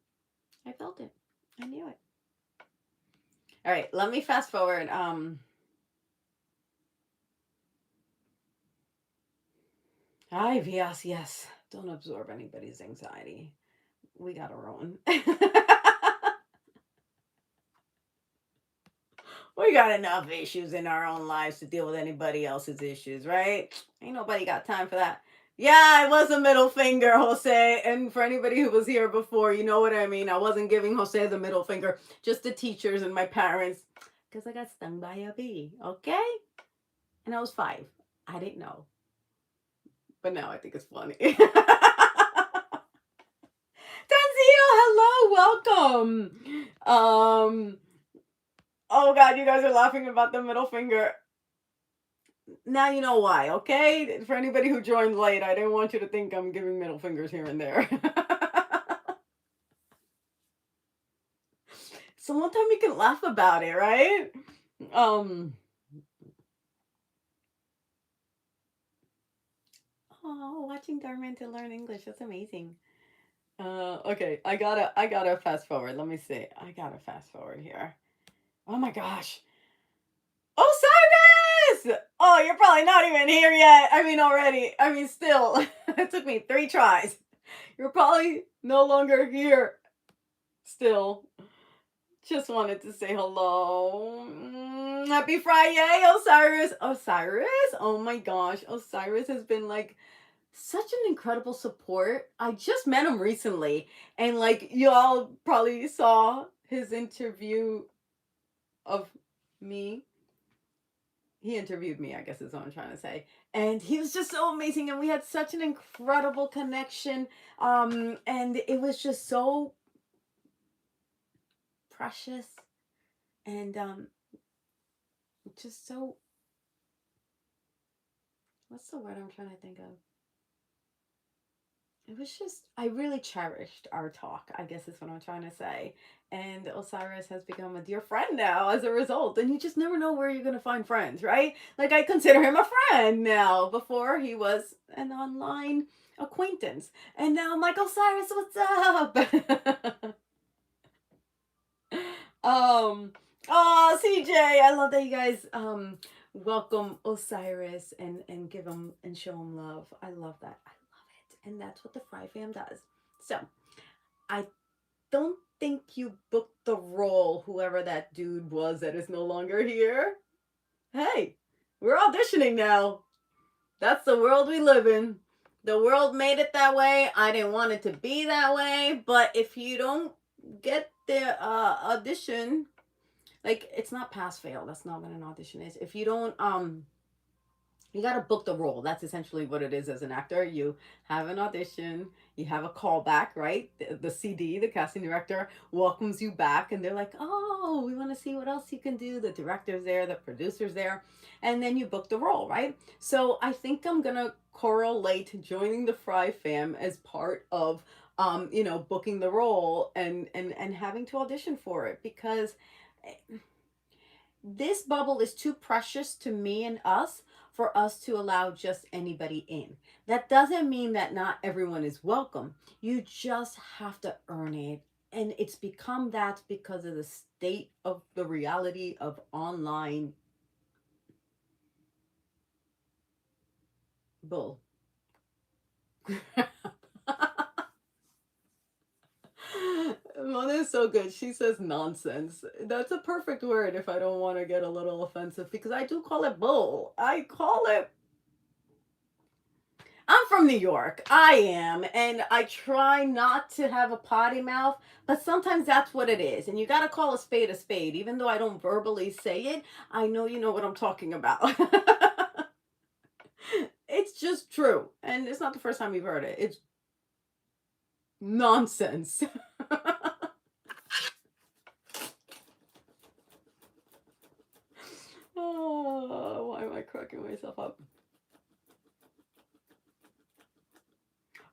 I felt it. I knew it. All right, let me fast forward. Hi, yes. Don't absorb anybody's anxiety. We got our own. We got enough issues in our own lives to deal with anybody else's issues, right? Ain't nobody got time for that. Yeah, it was a middle finger, Jose. And for anybody who was here before, you know what I mean. I wasn't giving Jose the middle finger, just the teachers and my parents, because I got stung by a bee, okay? And I was 5. I didn't know. But now I think it's funny. Tanzio, hello, welcome. Oh God, you guys are laughing about the middle finger. Now you know why, okay? For anybody who joined late, I didn't want you to think I'm giving middle fingers here and there. So one time we can laugh about it, right? Um Oh, watching Darman to learn English, that's amazing. Okay, I gotta fast forward. Let me see. I gotta fast forward here. Oh my gosh. Osiris! Oh, you're probably not even here yet. I mean, already. I mean, still. It took me 3 tries. You're probably no longer here. Still. Just wanted to say hello. Happy Friday, Osiris. Osiris? Oh my gosh. Osiris has been like such an incredible support. I just met him recently. And like, y'all probably saw his interview of me. He interviewed me, I guess is what I'm trying to say. And he was just so amazing. And we had such an incredible connection. And it was just so precious and just so, what's the word I'm trying to think of? It was just, I really cherished our talk, I guess is what I'm trying to say. And Osiris has become a dear friend now as a result. And you just never know where you're going to find friends, right? Like, I consider him a friend now. Before, he was an online acquaintance. And now I'm like, Osiris, what's up? um, oh, CJ, I love that you guys welcome Osiris and give him and show him love. I love that. I love it, and that's what the FriFam does. So, I don't think you booked the role, whoever that dude was that is no longer here. Hey, we're auditioning now. That's the world we live in. The world made it that way. I didn't want it to be that way, but if you don't get the audition, like, it's not pass fail. That's not what an audition is. If you don't you got to book the role. That's essentially what it is as an actor. You have an audition, you have a callback, right? The CD, the casting director, welcomes you back, and they're like, oh, we want to see what else you can do. The director's there, the producer's there, and then you book the role, right? So I think I'm going to correlate joining the FriFam as part of, booking the role and having to audition for it, because this bubble is too precious to me and us for us to allow just anybody in. That doesn't mean that not everyone is welcome. You just have to earn it. And it's become that because of the state of the reality of online bull. Mona is so good. She says nonsense. That's a perfect word if I don't want to get a little offensive, because I do call it bull. I call it. I'm from New York. I am. And I try not to have a potty mouth, but sometimes that's what it is. And you got to call a spade a spade. Even though I don't verbally say it, I know you know what I'm talking about. It's just true. And it's not the first time you've heard it. It's nonsense. Oh, why am I cracking myself up?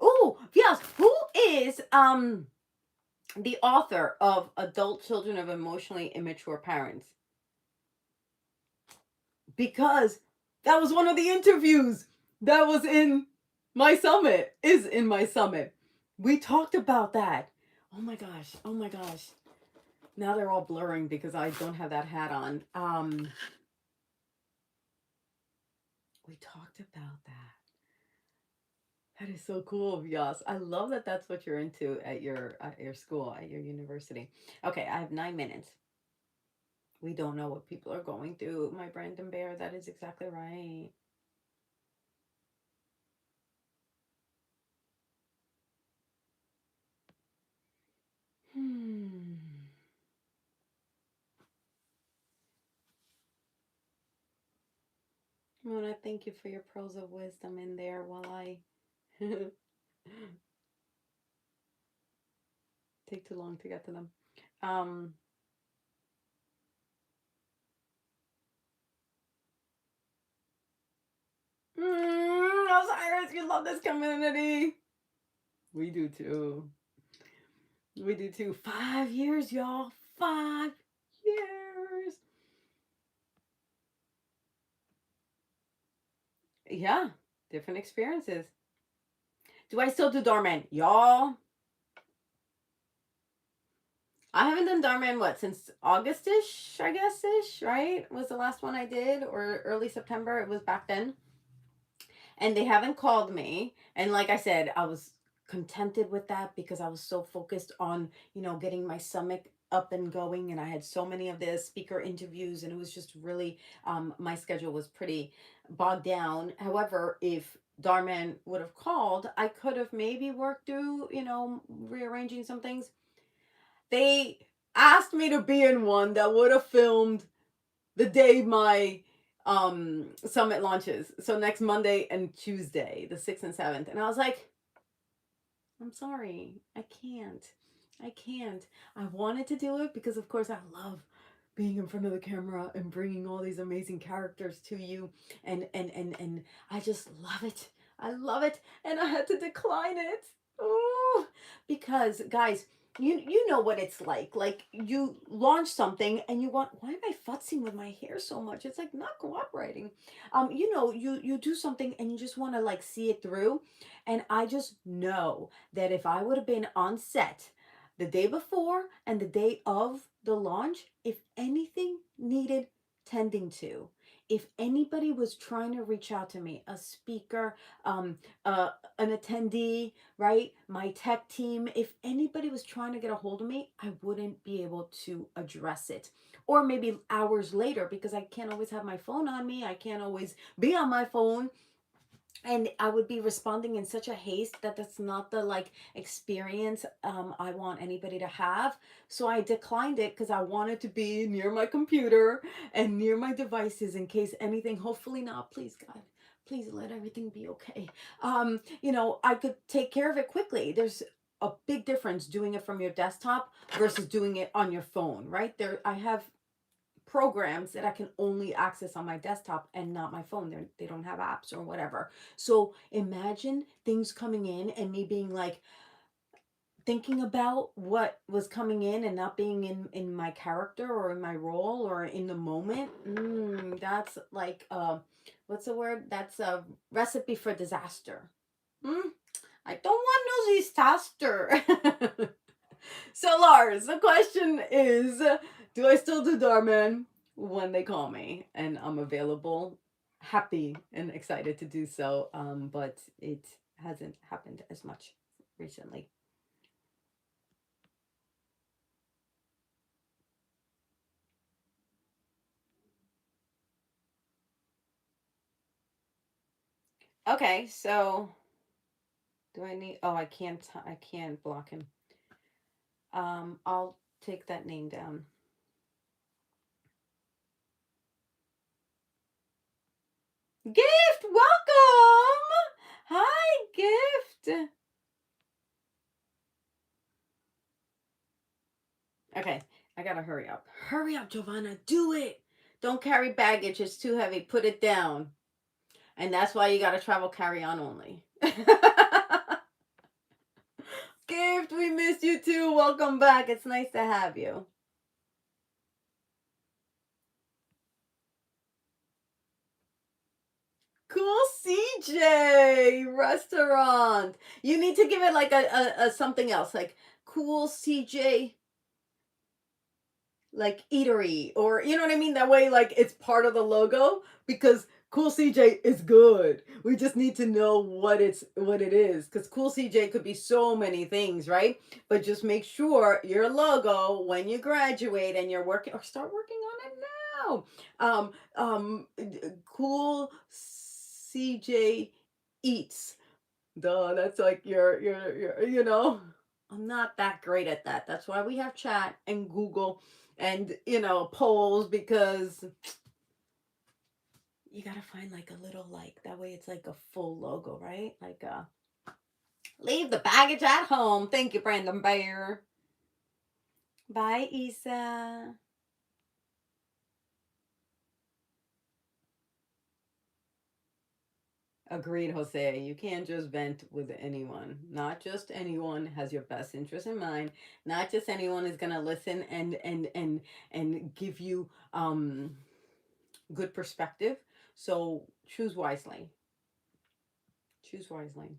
Oh, yes. Who is the author of Adult Children of Emotionally Immature Parents? Because that was one of the interviews that was in my summit, is in my summit. We talked about that. Oh my gosh. Oh my gosh. Now they're all blurring because I don't have that hat on. We talked about that. That is so cool, Yas. I love that that's what you're into at your school, at your university. Okay, I have 9 minutes. We don't know what people are going through, my Brandon Bear. That is exactly right. Hmm. Mona, thank you for your pearls of wisdom in there while I take too long to get to them. Um, Osiris, you love this community. We do too. We do too. 5 years, y'all. 5 years. Yeah, different experiences. Do I still do Darman? Y'all, I haven't done Darman, what, since August-ish, I guess-ish, right? Was the last one I did, or early September. It was back then. And they haven't called me. And like I said, I was contented with that because I was so focused on, getting my summit up and going, and I had so many of the speaker interviews, and it was just really, my schedule was pretty bogged down. However, if Darman would have called, I could have maybe worked through, rearranging some things. They asked me to be in one that would have filmed the day my summit launches. So next Monday and Tuesday, the 6th and 7th. And I was like, I'm sorry. I can't. I can't. I wanted to do it because of course I love being in front of the camera and bringing all these amazing characters to you, and I just love it. I love it, and I had to decline it. Ooh, because guys, you know what it's like. Like, you launch something and you want, why am I futzing with my hair so much? It's like not cooperating. You do something and you just want to like see it through, and I just know that if I would have been on set the day before and the day of the launch, if anything needed tending to, if anybody was trying to reach out to me, a speaker, an attendee, right, my tech team, if anybody was trying to get a hold of me, I wouldn't be able to address it. Or maybe hours later, because I can't always have my phone on me, I can't always be on my phone. and I would be responding in such a haste that that's not the like experience I want anybody to have. So I declined it because I wanted to be near my computer and near my devices in case anything. Hopefully not. Please, God. Please let everything be okay. I could take care of it quickly. There's a big difference doing it from your desktop versus doing it on your phone, right? I have programs that I can only access on my desktop and not my phone. They don't have apps or whatever. So imagine things coming in and me being like thinking about what was coming in and not being in my character or in my role or in the moment. That's like what's the word? That's a recipe for disaster. I don't want no disaster. So Lars, the question is, do I still do Dhar when they call me? And I'm available, happy and excited to do so. But it hasn't happened as much recently. Okay, so do I need? Oh, I can't block him. I'll take that name down. Gift, welcome. Hi, Gift. Okay, I gotta hurry up. Hurry up, Jovanna. Do it. Don't carry baggage. It's too heavy. Put it down. And that's why you gotta travel carry on only. Gift, we missed you too. Welcome back. It's nice to have you. Cool CJ restaurant. You need to give it like a something else, like cool CJ like eatery, or you know what I mean, that way like it's part of the logo, because cool CJ is good. We just need to know what it is, because cool CJ could be so many things, right? But just make sure your logo when you graduate and you're working or start working on it now. Cool CJ eats. Duh, that's like your. I'm not that great at that. That's why we have chat and Google and polls, because you gotta find like a little, like, that way it's like a full logo, right? Like leave the baggage at home. Thank you, Brandon Bear. Bye, Isa. Agreed, Jose. You can't just vent with anyone. Not just anyone has your best interest in mind. Not just anyone is gonna listen and give you good perspective. So choose wisely. Choose wisely.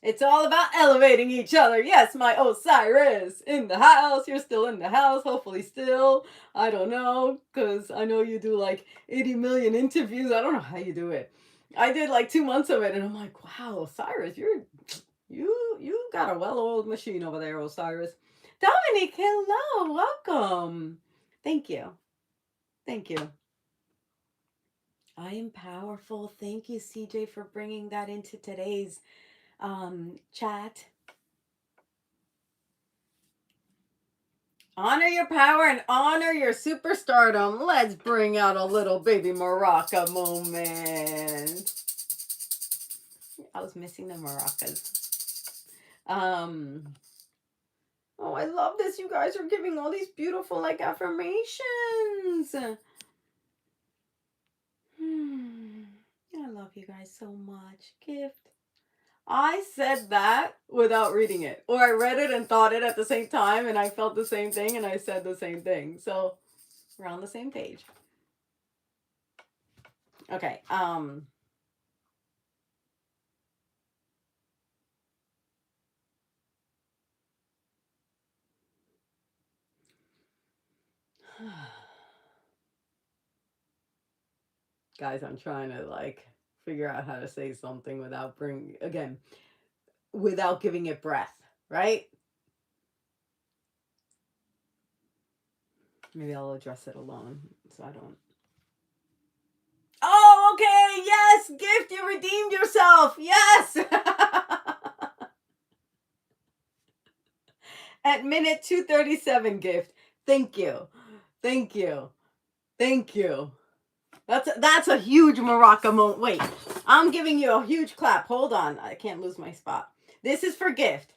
It's all about elevating each other. Yes, my Osiris in the house. You're still in the house, hopefully still. I don't know, because I know you do like 80 million interviews. I don't know how you do it. I did like 2 months of it, and I'm like, wow, Osiris, you got a well-oiled machine over there, Osiris. Dominic, hello, welcome. Thank you. Thank you. I am powerful. Thank you, CJ, for bringing that into today's chat. Honor your power and honor your superstardom. Let's bring out a little baby maraca moment. I was missing the maracas. Oh, I love this. You guys are giving all these beautiful like affirmations. I love you guys so much. Gift. I said that without reading it. Or I read it and thought it at the same time, and I felt the same thing and I said the same thing. So we're on the same page. Okay. Guys, I'm trying to like figure out how to say something without giving it breath, right? Maybe I'll address it alone so I don't. Oh, okay. Yes, gift, you redeemed yourself. Yes. At minute 237, gift. Thank you. Thank you. Thank you. That's a huge maraca moment. Wait, I'm giving you a huge clap. Hold on. I can't lose my spot. This is for gift.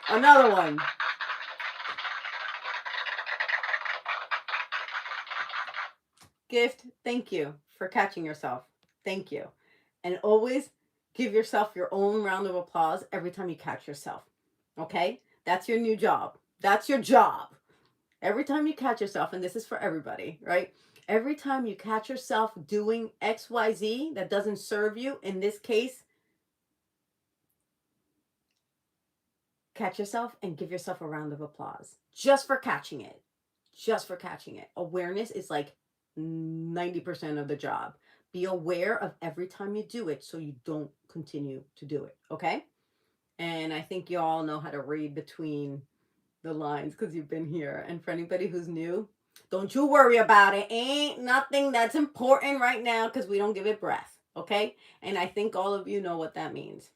Another one. Gift, thank you for catching yourself. Thank you. And always give yourself your own round of applause every time you catch yourself. Okay? That's your new job. That's your job. Every time you catch yourself, and this is for everybody, right? Every time you catch yourself doing XYZ that doesn't serve you, in this case, catch yourself and give yourself a round of applause just for catching it. Just for catching it. Awareness is like 90% of the job. Be aware of every time you do it so you don't continue to do it. Okay? And I think you all know how to read between the lines because you've been here. And for anybody who's new, don't you worry about it. Ain't nothing that's important right now because we don't give it breath. Okay? And I think all of you know what that means.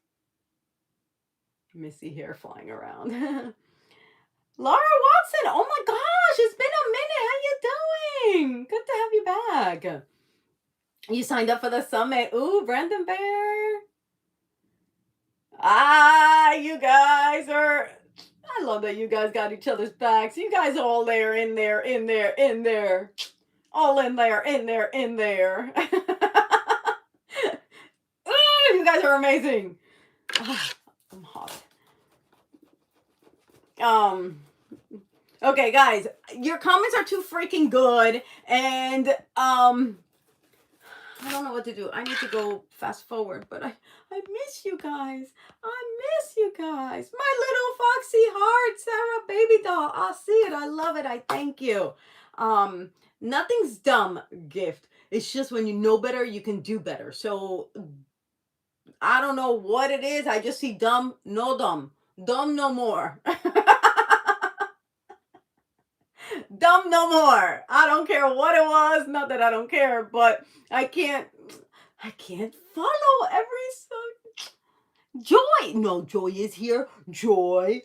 Missy hair flying around. Laura Watson, oh my gosh, it's been a minute. How you doing? Good to have you back. You signed up for the summit. Ooh, Brandon Bear. You guys are, I love that you guys got each other's backs. You guys are all there, in there. All in there. Ooh, you guys are amazing. I'm hot. Okay, guys, your comments are too freaking good, and I don't know what to do. I need to go fast forward, but I miss you guys. My little foxy heart, Sarah baby doll. I see it. I love it. I thank you. Nothing's dumb, gift. It's just when you know better, you can do better. So I don't know what it is. I just see dumb, no dumb. Dumb no more. Dumb no more. I don't care what it was. Not that I don't care, but I can't follow every song. Joy. No, Joy is here. Joy.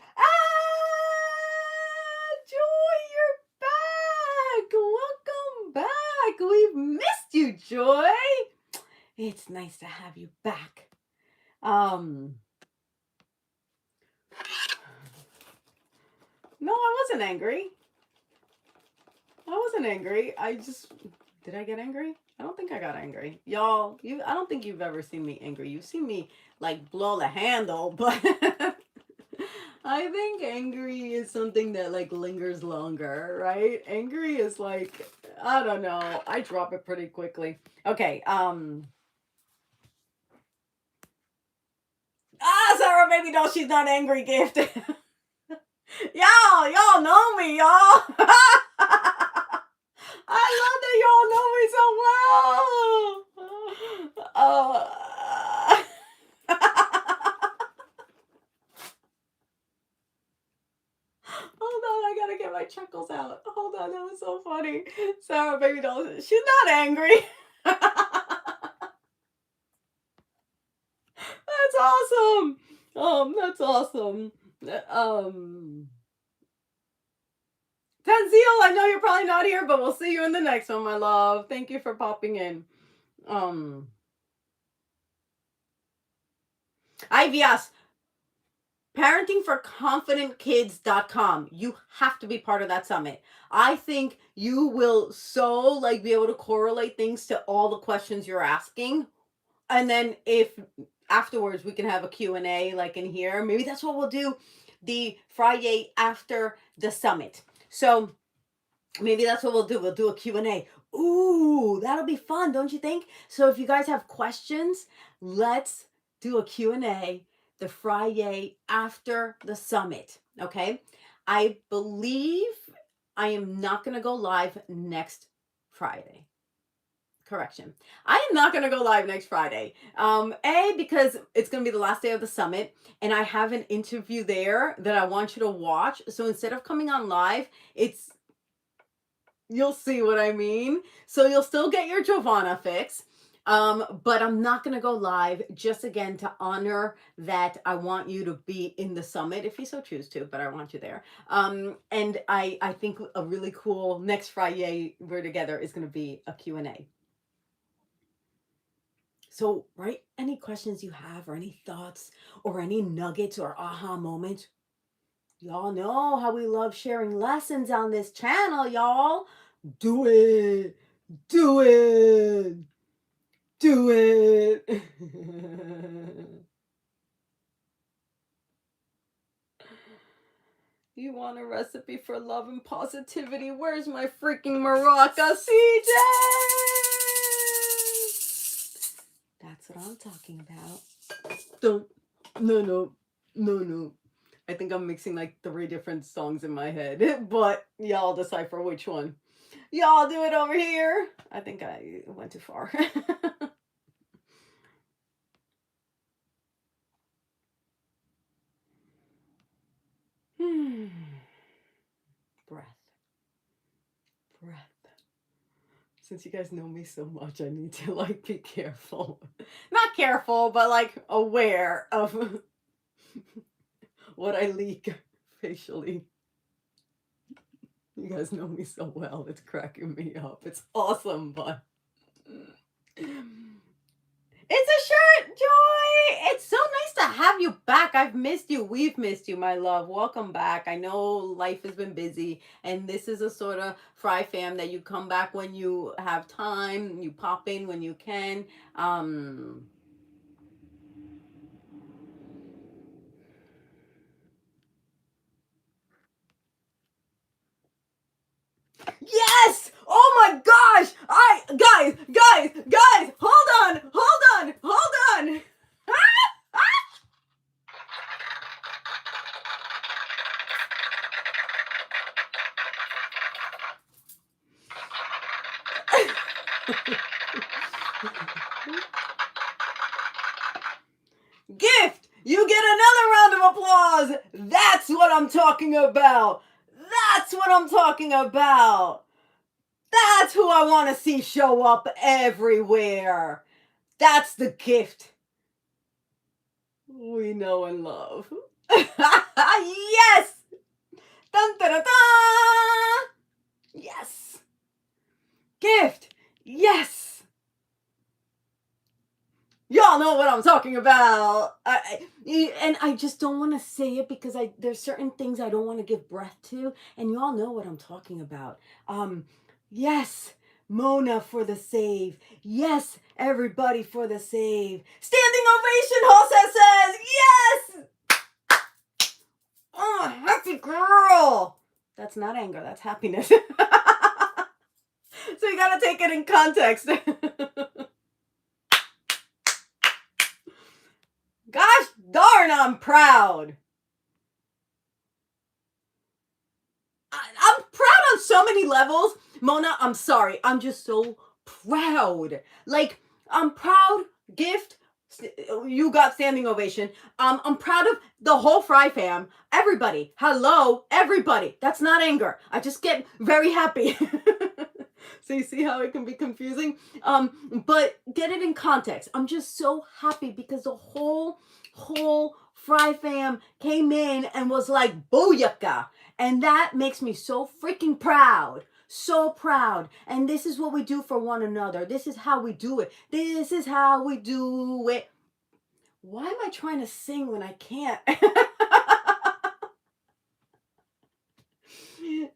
Joy, you're back. Welcome back. We've missed you, Joy. It's nice to have you back. No, I wasn't angry. Did I get angry? I don't think I got angry. Y'all, I don't think you've ever seen me angry. You've seen me like blow the handle, but I think angry is something that like lingers longer, right? Angry is like, I don't know. I drop it pretty quickly. Okay, Sarah baby doll, she's not angry, gift. Y'all know me, y'all. I love that y'all know me so well. Hold on, I gotta get my chuckles out. Hold on, that was so funny. Sarah baby doll, she's not angry. That's awesome. That's awesome. Tanzil, I know you're probably not here, but we'll see you in the next one, my love. Thank you for popping in. IVS, parentingforconfidentkids.com. You have to be part of that summit. I think you will so like be able to correlate things to all the questions you're asking. And then if afterwards we can have a Q&A like in here, maybe that's what we'll do the Friday after the summit. So maybe that's what we'll do. We'll do a Q&A. Ooh, that'll be fun, don't you think? So if you guys have questions, let's do a Q&A the Friday after the summit, okay? I believe I am not going to go live next Friday correction. I am not going to go live next Friday. Because it's going to be the last day of the summit and I have an interview there that I want you to watch. So instead of coming on live, you'll see what I mean. So you'll still get your Jovanna fix. But I'm not going to go live, just again to honor that I want you to be in the summit if you so choose to, but I want you there. And I think a really cool next Friday we're together is going to be a Q&A. So write any questions you have or any thoughts or any nuggets or aha moments. Y'all know how we love sharing lessons on this channel, y'all. Do it. Do it. Do it. You want a recipe for love and positivity? Where's my freaking maraca, CJ? That's what I'm talking about. No. I think I'm mixing like 3 different songs in my head, but y'all decipher which one. Y'all do it over here. I think I went too far. Breath. Since you guys know me so much, I need to like be careful. Not careful, but like aware of what I leak facially. You guys know me so well. It's cracking me up. It's awesome, but it's a shirt, Joy. It's so nice to have you back. I've missed you. We've missed you, my love. Welcome back. I know life has been busy, and this is a sort of FriFam that you come back when you have time. You pop in when you can. Yes! Oh my gosh! Guys, hold on! Gift! You get another round of applause! That's what I'm talking about! That's what I'm talking about! That's who I want to see show up everywhere! That's the gift we know and love. Yes! Dun, dun, dun, dun! Yes! Gift! Yes! Y'all know what I'm talking about. And I just don't want to say it because there's certain things I don't want to give breath to, and y'all know what I'm talking about. Yes, Mona for the save. Yes, everybody for the save. Standing ovation, Jose says. Yes! Oh, happy girl. That's not anger, that's happiness. So you gotta take it in context. Gosh darn, I'm proud. I'm proud on so many levels. Mona, I'm sorry. I'm just so proud. Like, I'm proud. Gift, you got standing ovation. I'm proud of the whole FriFam. Everybody. Hello, everybody. That's not anger. I just get very happy. So you see how it can be confusing? But get it in context. I'm just so happy because the whole FriFam came in and was like, booyaka. And that makes me so freaking proud. So proud. And this is what we do for one another. This is how we do it. This is how we do it. Why am I trying to sing when I can't?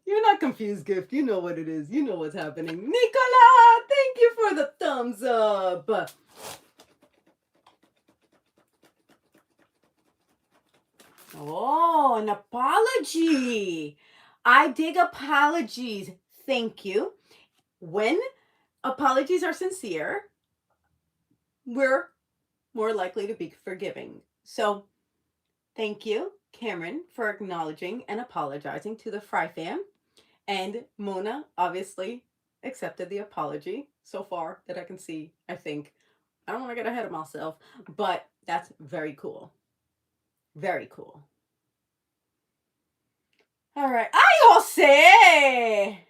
You're not confused, Gift. You know what it is. You know what's happening. Nicola, thank you for the thumbs up. Oh, an apology. I dig apologies. Thank you. When apologies are sincere, we're more likely to be forgiving. So thank you, Cameron, for acknowledging and apologizing to the FriFam. And Mona obviously accepted the apology. so far that I can see, I think. I don't want to get ahead of myself, but that's very cool. Very cool. All right. Ay, Jose!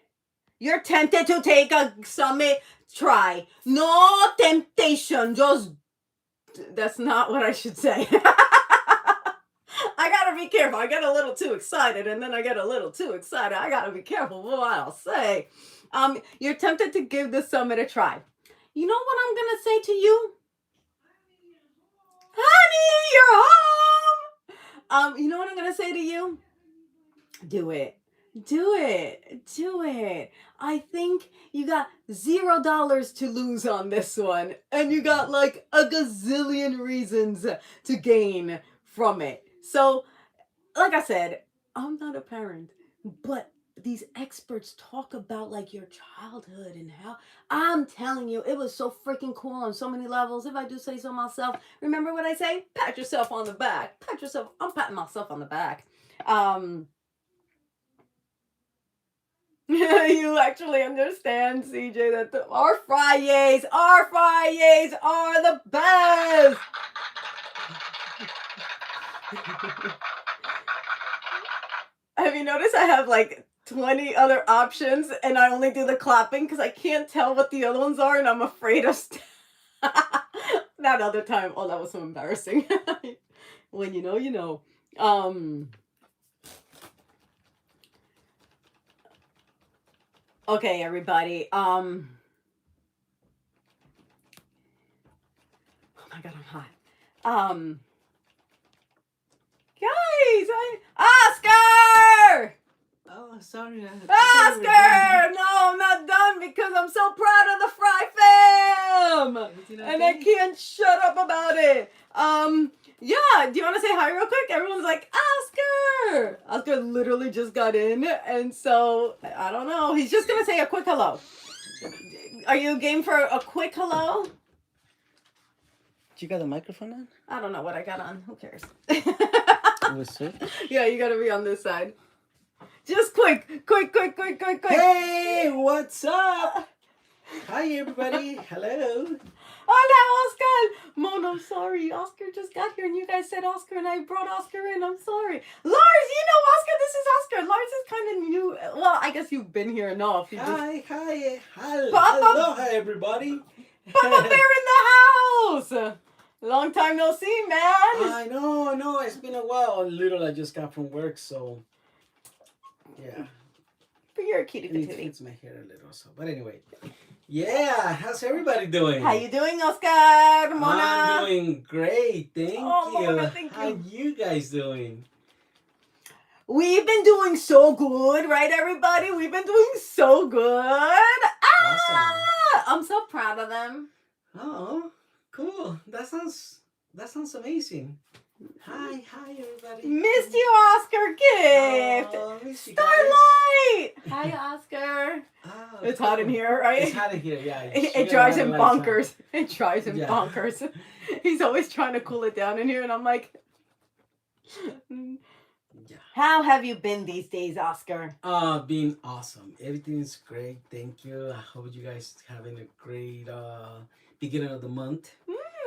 You're tempted to take a summit try. No temptation. Just, that's not what I should say. I gotta be careful. I get a little too excited and then I get a little too excited. I gotta be careful what I'll say. You're tempted to give the summit a try. You know what I'm gonna say to you? Honey, you're home! You know what I'm gonna say to you? Do it. Do it. Do it. I think you got $0 to lose on this one. And you got like a gazillion reasons to gain from it. So, like I said, I'm not a parent, but these experts talk about like your childhood and how, I'm telling you, it was so freaking cool on so many levels. If I do say so myself, remember what I say? Pat yourself on the back. Pat yourself. I'm patting myself on the back. You actually understand, CJ, that our Fridays are the best. Have you noticed I have like 20 other options and I only do the clapping because I can't tell what the other ones are and I'm afraid of that other time. Oh, that was so embarrassing. When you know, you know. Okay, everybody. Oh my God, I'm hot. Guys, Oscar! Oh, sorry. Oscar! No, I'm not done because I'm so proud of the FriFam! And I can't shut up about it. Yeah, do you want to say hi real quick? Everyone's like, Oscar! Oscar literally just got in, and so, I don't know. He's just going to say a quick hello. Are you game for a quick hello? You got the microphone on? I don't know what I got on. Who cares? Yeah, you gotta be on this side. Just quick. Hey, what's up? Hi, everybody. Hello. Hola, Oscar. Mon, I'm sorry. Oscar just got here and you guys said Oscar and I brought Oscar in. I'm sorry. Lars, you know Oscar. This is Oscar. Lars is kind of new. Well, I guess you've been here enough. Hi. Hello, everybody. Papa Bear in the house. Long time no see, man. I know. It's been a while. Little, I just got from work, so yeah. But you're a cutie It patootie. fits my hair a little, so. But anyway, yeah. How's everybody doing? How you doing, Oscar? Mona? I'm doing great. Thank you. Mona, thank you. How you guys doing? We've been doing so good, right, everybody? We've been doing so good. Awesome. I'm so proud of them. Oh. Cool. That sounds amazing. Hi, everybody. Missed you, Oscar Gift. Oh, miss you Starlight. Hi, Oscar. Oh, It's hot in here, right? It's hot in here, yeah. It drives him bonkers. It drives him bonkers. He's always trying to cool it down in here, and I'm like, yeah. How have you been these days, Oscar? Been awesome. Everything's great. Thank you. I hope you guys having a great beginning of the month.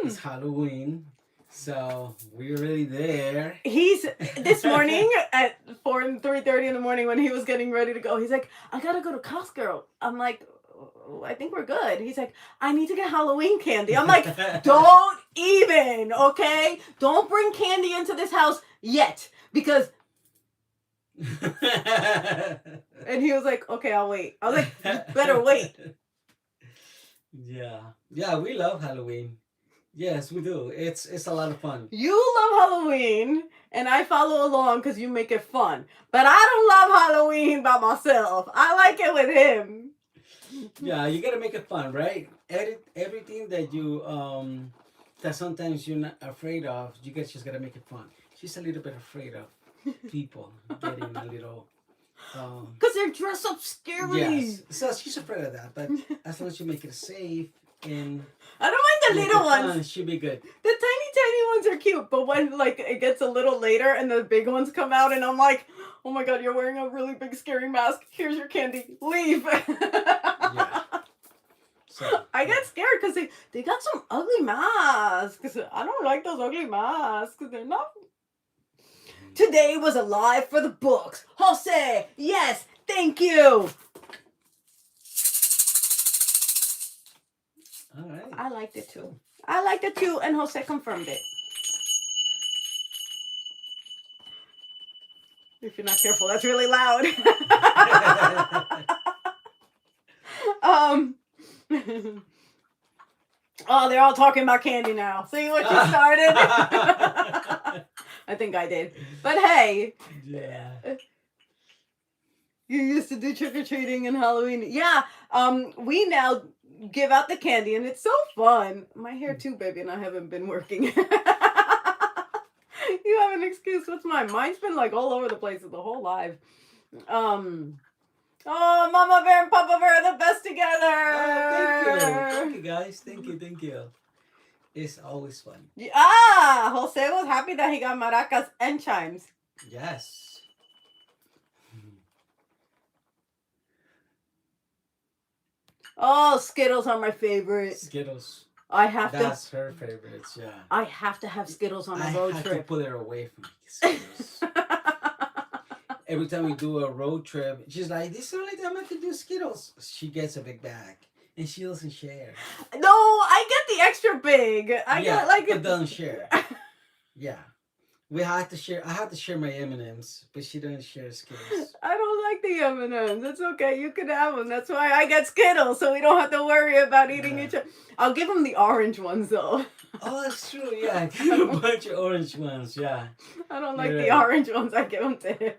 It's Halloween, so we're already there. He's this morning at 3:30 in the morning when he was getting ready to go. He's like, I gotta go to Costco. I'm like, I think we're good. He's like, I need to get Halloween candy. I'm like, don't even, okay? Don't bring candy into this house yet, because. And he was like, okay, I'll wait. I was like, you better wait. Yeah, we love Halloween. Yes, we do. It's a lot of fun. You love Halloween, and I follow along because you make it fun. But I don't love Halloween by myself. I like it with him. Yeah, you gotta make it fun, right? Everything that you that sometimes you're not afraid of, you guys just gotta make it fun. She's a little bit afraid of people getting a little. Because they're dressed up scary. Yes, so she's afraid of that. But as long as you make it safe and. I don't mind the little ones. She'll be good. The tiny ones are cute, but when like it gets a little later and the big ones come out, and I'm like, oh my God, you're wearing a really big scary mask. Here's your candy. Leave. Yeah. So I get scared because they got some ugly masks. I don't like those ugly masks. They're not. Today was alive for the books. Jose, yes, thank you. all right. I liked it too. I liked it too, and Jose confirmed it. If you're not careful, that's really loud. Oh, they're all talking about candy now. See what you started? I think I did. But hey. Yeah. You used to do trick-or-treating and Halloween. Yeah. We now give out the candy and it's so fun. My hair too, baby, and I haven't been working. You have an excuse. What's mine? Mine's been like all over the place the whole live. Oh, Mama Bear and Papa Bear are the best together. Oh, thank you, guys. Thank you. It's always fun. Ah, Jose was happy that he got maracas and chimes. Yes. Oh, Skittles are my favorite. Skittles. I have to. That's her favorites. Yeah. I have to have Skittles on a road I have trip. to put her away from me. Skittles. Every time we do a road trip, she's like, "This is the only time I can do Skittles." She gets a big bag, and she doesn't share. No, I get the extra big. I get like but doesn't share. Yeah, we had to share. I had to share my M&Ms, but she doesn't share Skittles. I don't like the M&Ms. It's okay. You can have them. That's why I get Skittles, so we don't have to worry about eating each other. I'll give him the orange ones though. Oh, that's true. Yeah, I give a bunch of orange ones. Yeah. I don't like the orange ones. I give them to him.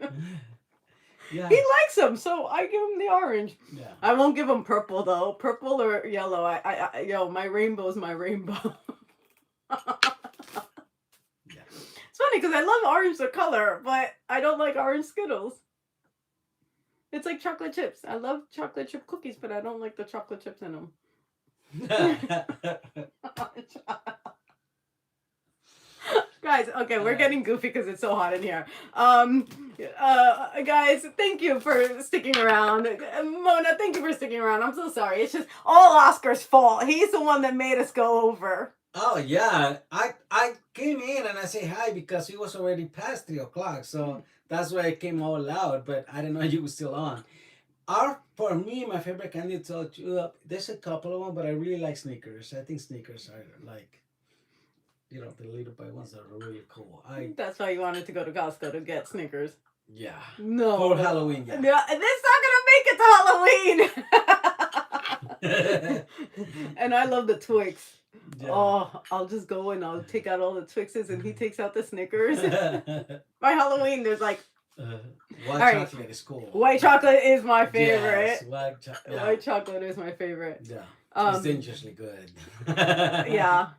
Yeah. He likes them, so I give him the orange. Yeah. I won't give him purple though. Purple or yellow. Yo, my rainbow is my rainbow. Yeah. It's funny because I love orange the color, but I don't like orange Skittles. It's like chocolate chips. I love chocolate chip cookies, but I don't like the chocolate chips in them. Guys, okay, we're getting goofy because it's so hot in here. Guys, thank you for sticking around. Mona, thank you for sticking around. I'm so sorry. It's just all Oscar's fault. He's the one that made us go over. Oh yeah, I came in and I say hi because it was already past 3 o'clock, so that's why I came all loud. But I didn't know you were still on. For me, my favorite candy. There's a couple of them, but I really like Snickers. I think Snickers are like, the little bit ones that are really cool. That's why you wanted to go to Costco to get Snickers. Yeah. No. For Halloween. Yeah. No, it's not gonna make it to Halloween. And I love the Twix. Yeah. Oh, I'll just go and I'll take out all the Twixes and he takes out the Snickers. By Halloween, there's like. White chocolate is cool. White chocolate is my favorite. Yes, white chocolate is my favorite. Yeah. It's dangerously good. Yeah.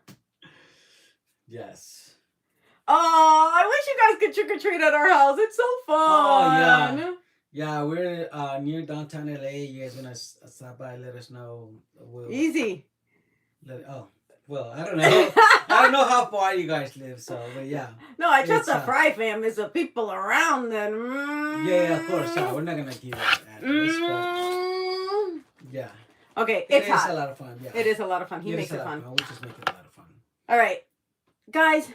Yes. Oh, I wish you guys could trick or treat at our house. It's so fun. Oh yeah. Yeah, we're near downtown LA. You guys wanna stop by? Let us know. Easy. Well, I don't know. I don't know how far you guys live, so but yeah. No, I trust the FriFam is the people around then. Yeah, of course. We're not gonna give that address, but yeah. Okay, it's hot. It is a lot of fun. Yeah. It is a lot of fun. He makes it fun. We just make it a lot of fun. All right, guys,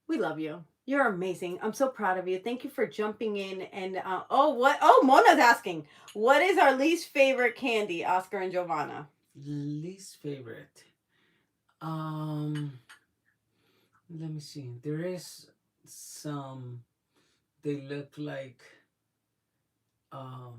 we love you. You're amazing. I'm so proud of you. Thank you for jumping in and Mona's asking, what is our least favorite candy, Oscar and Jovanna? Least favorite. Let me see. There is some. They look like. I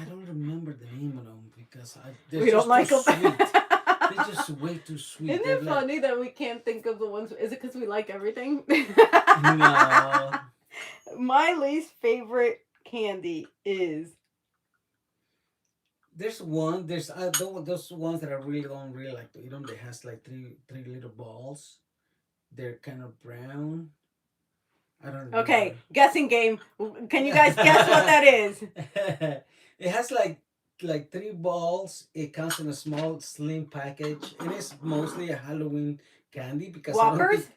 don't remember the name of them because we don't like them. They're just way too sweet. Isn't it funny that we can't think of the ones? Is it because we like everything? No. My least favorite candy is. There's those ones that I don't really like to eat them. They has like three little balls. They're kind of brown. I don't know. Okay, guessing game. Can you guys guess what that is? It has like 3 balls. It comes in a small slim package. It is mostly a Halloween candy because Whoppers?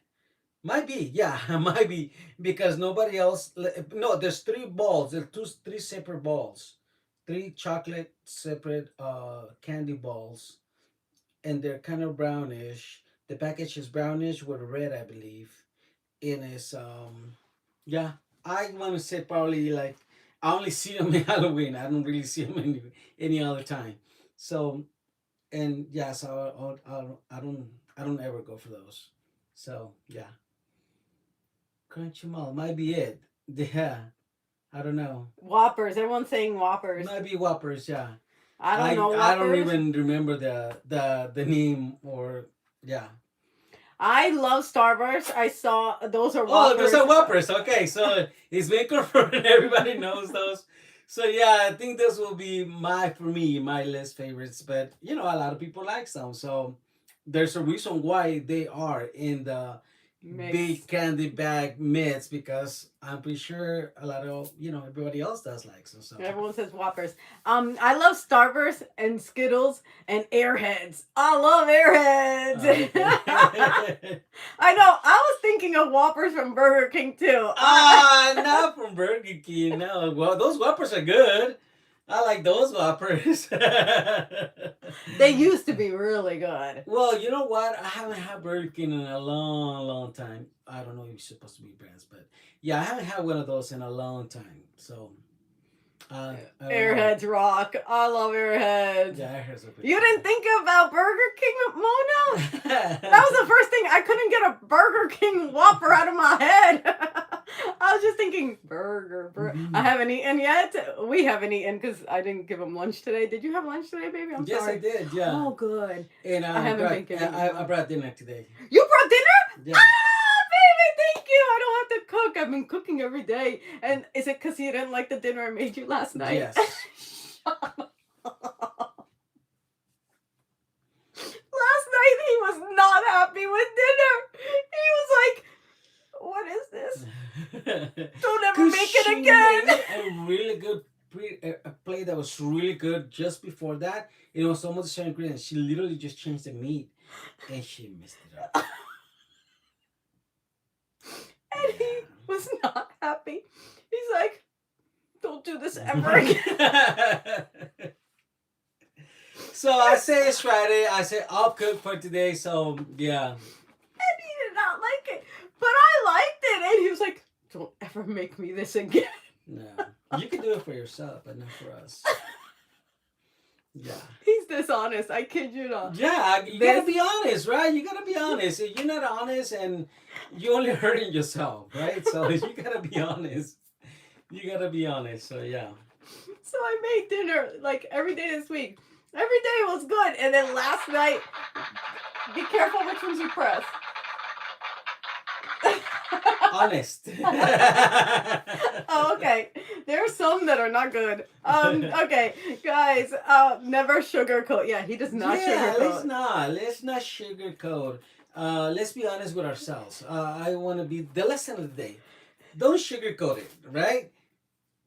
Might be, yeah, might be because nobody else. No, there's 3 balls. There's 3 separate balls. three chocolate separate candy balls, and they're kind of brownish. The package is brownish with red, I believe. And it's yeah. I want to say probably like I only see them in Halloween. I don't really see them any other time. So and yeah, so I don't ever go for those. So yeah, Crunchy Mall might be it. Yeah, I don't know. Whoppers. Everyone's saying Whoppers. Might be Whoppers. Yeah, I don't know I don't Whoppers. even remember the name or yeah. I love Starburst. I saw those are Oh, Whoppers. those are Whoppers. Okay, so it's been confirmed. Everybody knows those. So yeah, I think this will be for me my list favorites. But you know, a lot of people like some. So there's a reason why they are in the Mix. big candy bag mitts because I'm pretty sure a lot of everybody else does like some. So Everyone says Whoppers. I love Starburst and Skittles and Airheads. I love Airheads. okay. I know. I was thinking of Whoppers from Burger King too. Not from Burger King. No, well, those Whoppers are good. I like those Whoppers. They used to be really good. Well, you know what? I haven't had Burger King in a long, long time. I don't know if you're supposed to be brands, but yeah, I haven't had one of those in a long time. So, I don't know. Airheads rock. I love Airheads. Yeah, Airheads are pretty You good. didn't think about Burger King, Mona? That was the first thing. I couldn't get a Burger King Whopper out of my head. I was just thinking, burger. I haven't eaten yet. We haven't eaten because I didn't give him lunch today. Did you have lunch today, baby? I'm Yes, sorry. I did. Yeah. Oh, good. And I haven't been giving I brought dinner today. You brought dinner? Yeah. Ah, baby, thank you. I don't have to cook. I've been cooking every day. And is it because you didn't like the dinner I made you last night? Yes. Last night he was not happy with dinner. He was like, "What is this? Don't ever 'Cause make it she again." made a really good a play that was really good just before that. It was almost the same ingredients. She literally just changed the meat, and she messed it up. And he was not happy. He's like, "Don't do this ever again." So I say it's Friday. I say I'll cook for today. So yeah. And he did not like it. But I liked it. And he was like, "Don't ever make me this again." No, you can do it for yourself, but not for us. Yeah. He's dishonest. I kid you not. Yeah, you gotta be honest, right? You gotta be honest. If you're not honest, and you're only hurting yourself, right? So you gotta be honest. You gotta be honest. So yeah. So I made dinner like every day this week. Every day was good. And then last night, be careful which ones you press. Honest. Oh, okay. There are some that are not good. Okay, guys, never sugarcoat. Yeah, he does not sugarcoat. Let's not sugarcoat. Let's be honest with ourselves. I want to be the lesson of the day. Don't sugarcoat it, right?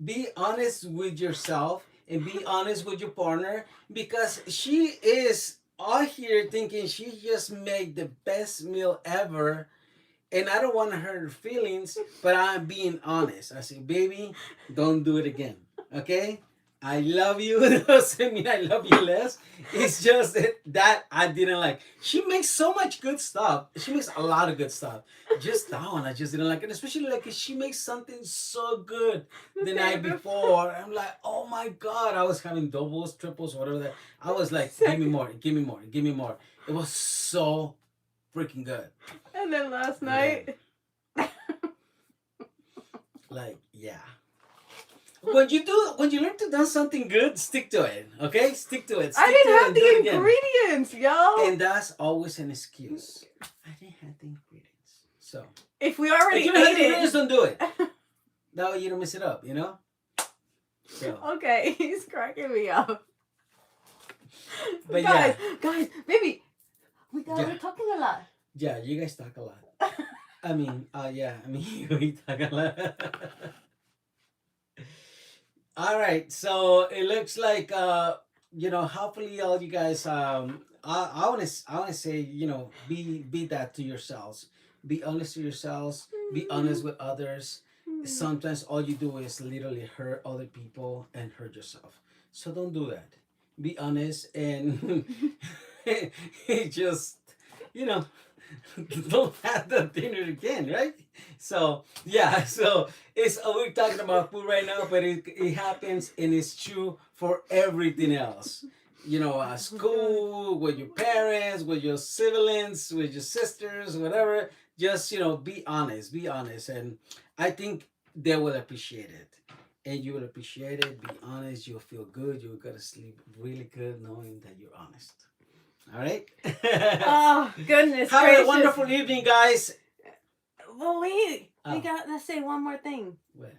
Be honest with yourself and be honest with your partner because she is out here thinking she just made the best meal ever. And I don't want to hurt her feelings, but I'm being honest. I say, baby, don't do it again. Okay? I love you. It doesn't mean I love you less. It's just that I didn't like. She makes so much good stuff. She makes a lot of good stuff. Just that one, I just didn't like it. Especially like if she makes something so good the night before. I'm like, oh my God. I was having doubles, triples, whatever that. I was like, give me more, give me more, give me more. It was so freaking good. And then last night. Like, yeah. When you learn to do something good, stick to it. Okay? Stick to it. Stick I didn't to have the ingredients, yo. And that's always an excuse. I didn't have the ingredients. So if we already if you don't have the ate ingredients, it. don't do it. That way you don't mess it up, you know? So Okay, he's cracking me up. But guys, baby, we're talking a lot. Yeah, you guys talk a lot. I mean, we talk a lot. All right, so it looks like hopefully all you guys I want to say, be that to yourselves. Be honest to yourselves, be honest with others. Sometimes all you do is literally hurt other people and hurt yourself. So don't do that. Be honest and just, you know, don't have that dinner again, right? So yeah, so it's we're talking about food right now, but it happens and it's true for everything else. You know, school, with your parents, with your siblings, with your sisters, whatever. Just be honest, and I think they will appreciate it, and you will appreciate it. Be honest, you'll feel good. You're gonna sleep really good knowing that you're honest. All right. Oh, goodness Have gracious. a wonderful evening, guys. Well, wait. We Oh. got to say one more thing. What?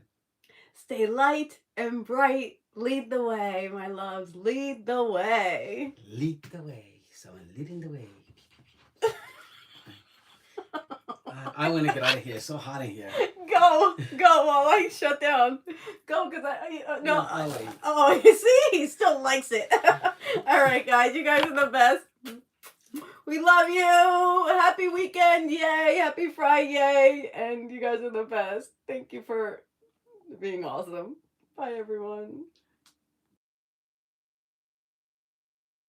Stay light and bright. Lead the way, my loves. Lead the way. Lead the way. Someone leading the way. I want to get out of here. It's so hot in here. Go while I shut down. Go, because no. I'll wait. Oh, you see, he still likes it. All right, guys, you guys are the best. We love you. Happy weekend, yay! Happy Friday, and you guys are the best. Thank you for being awesome. Bye, everyone.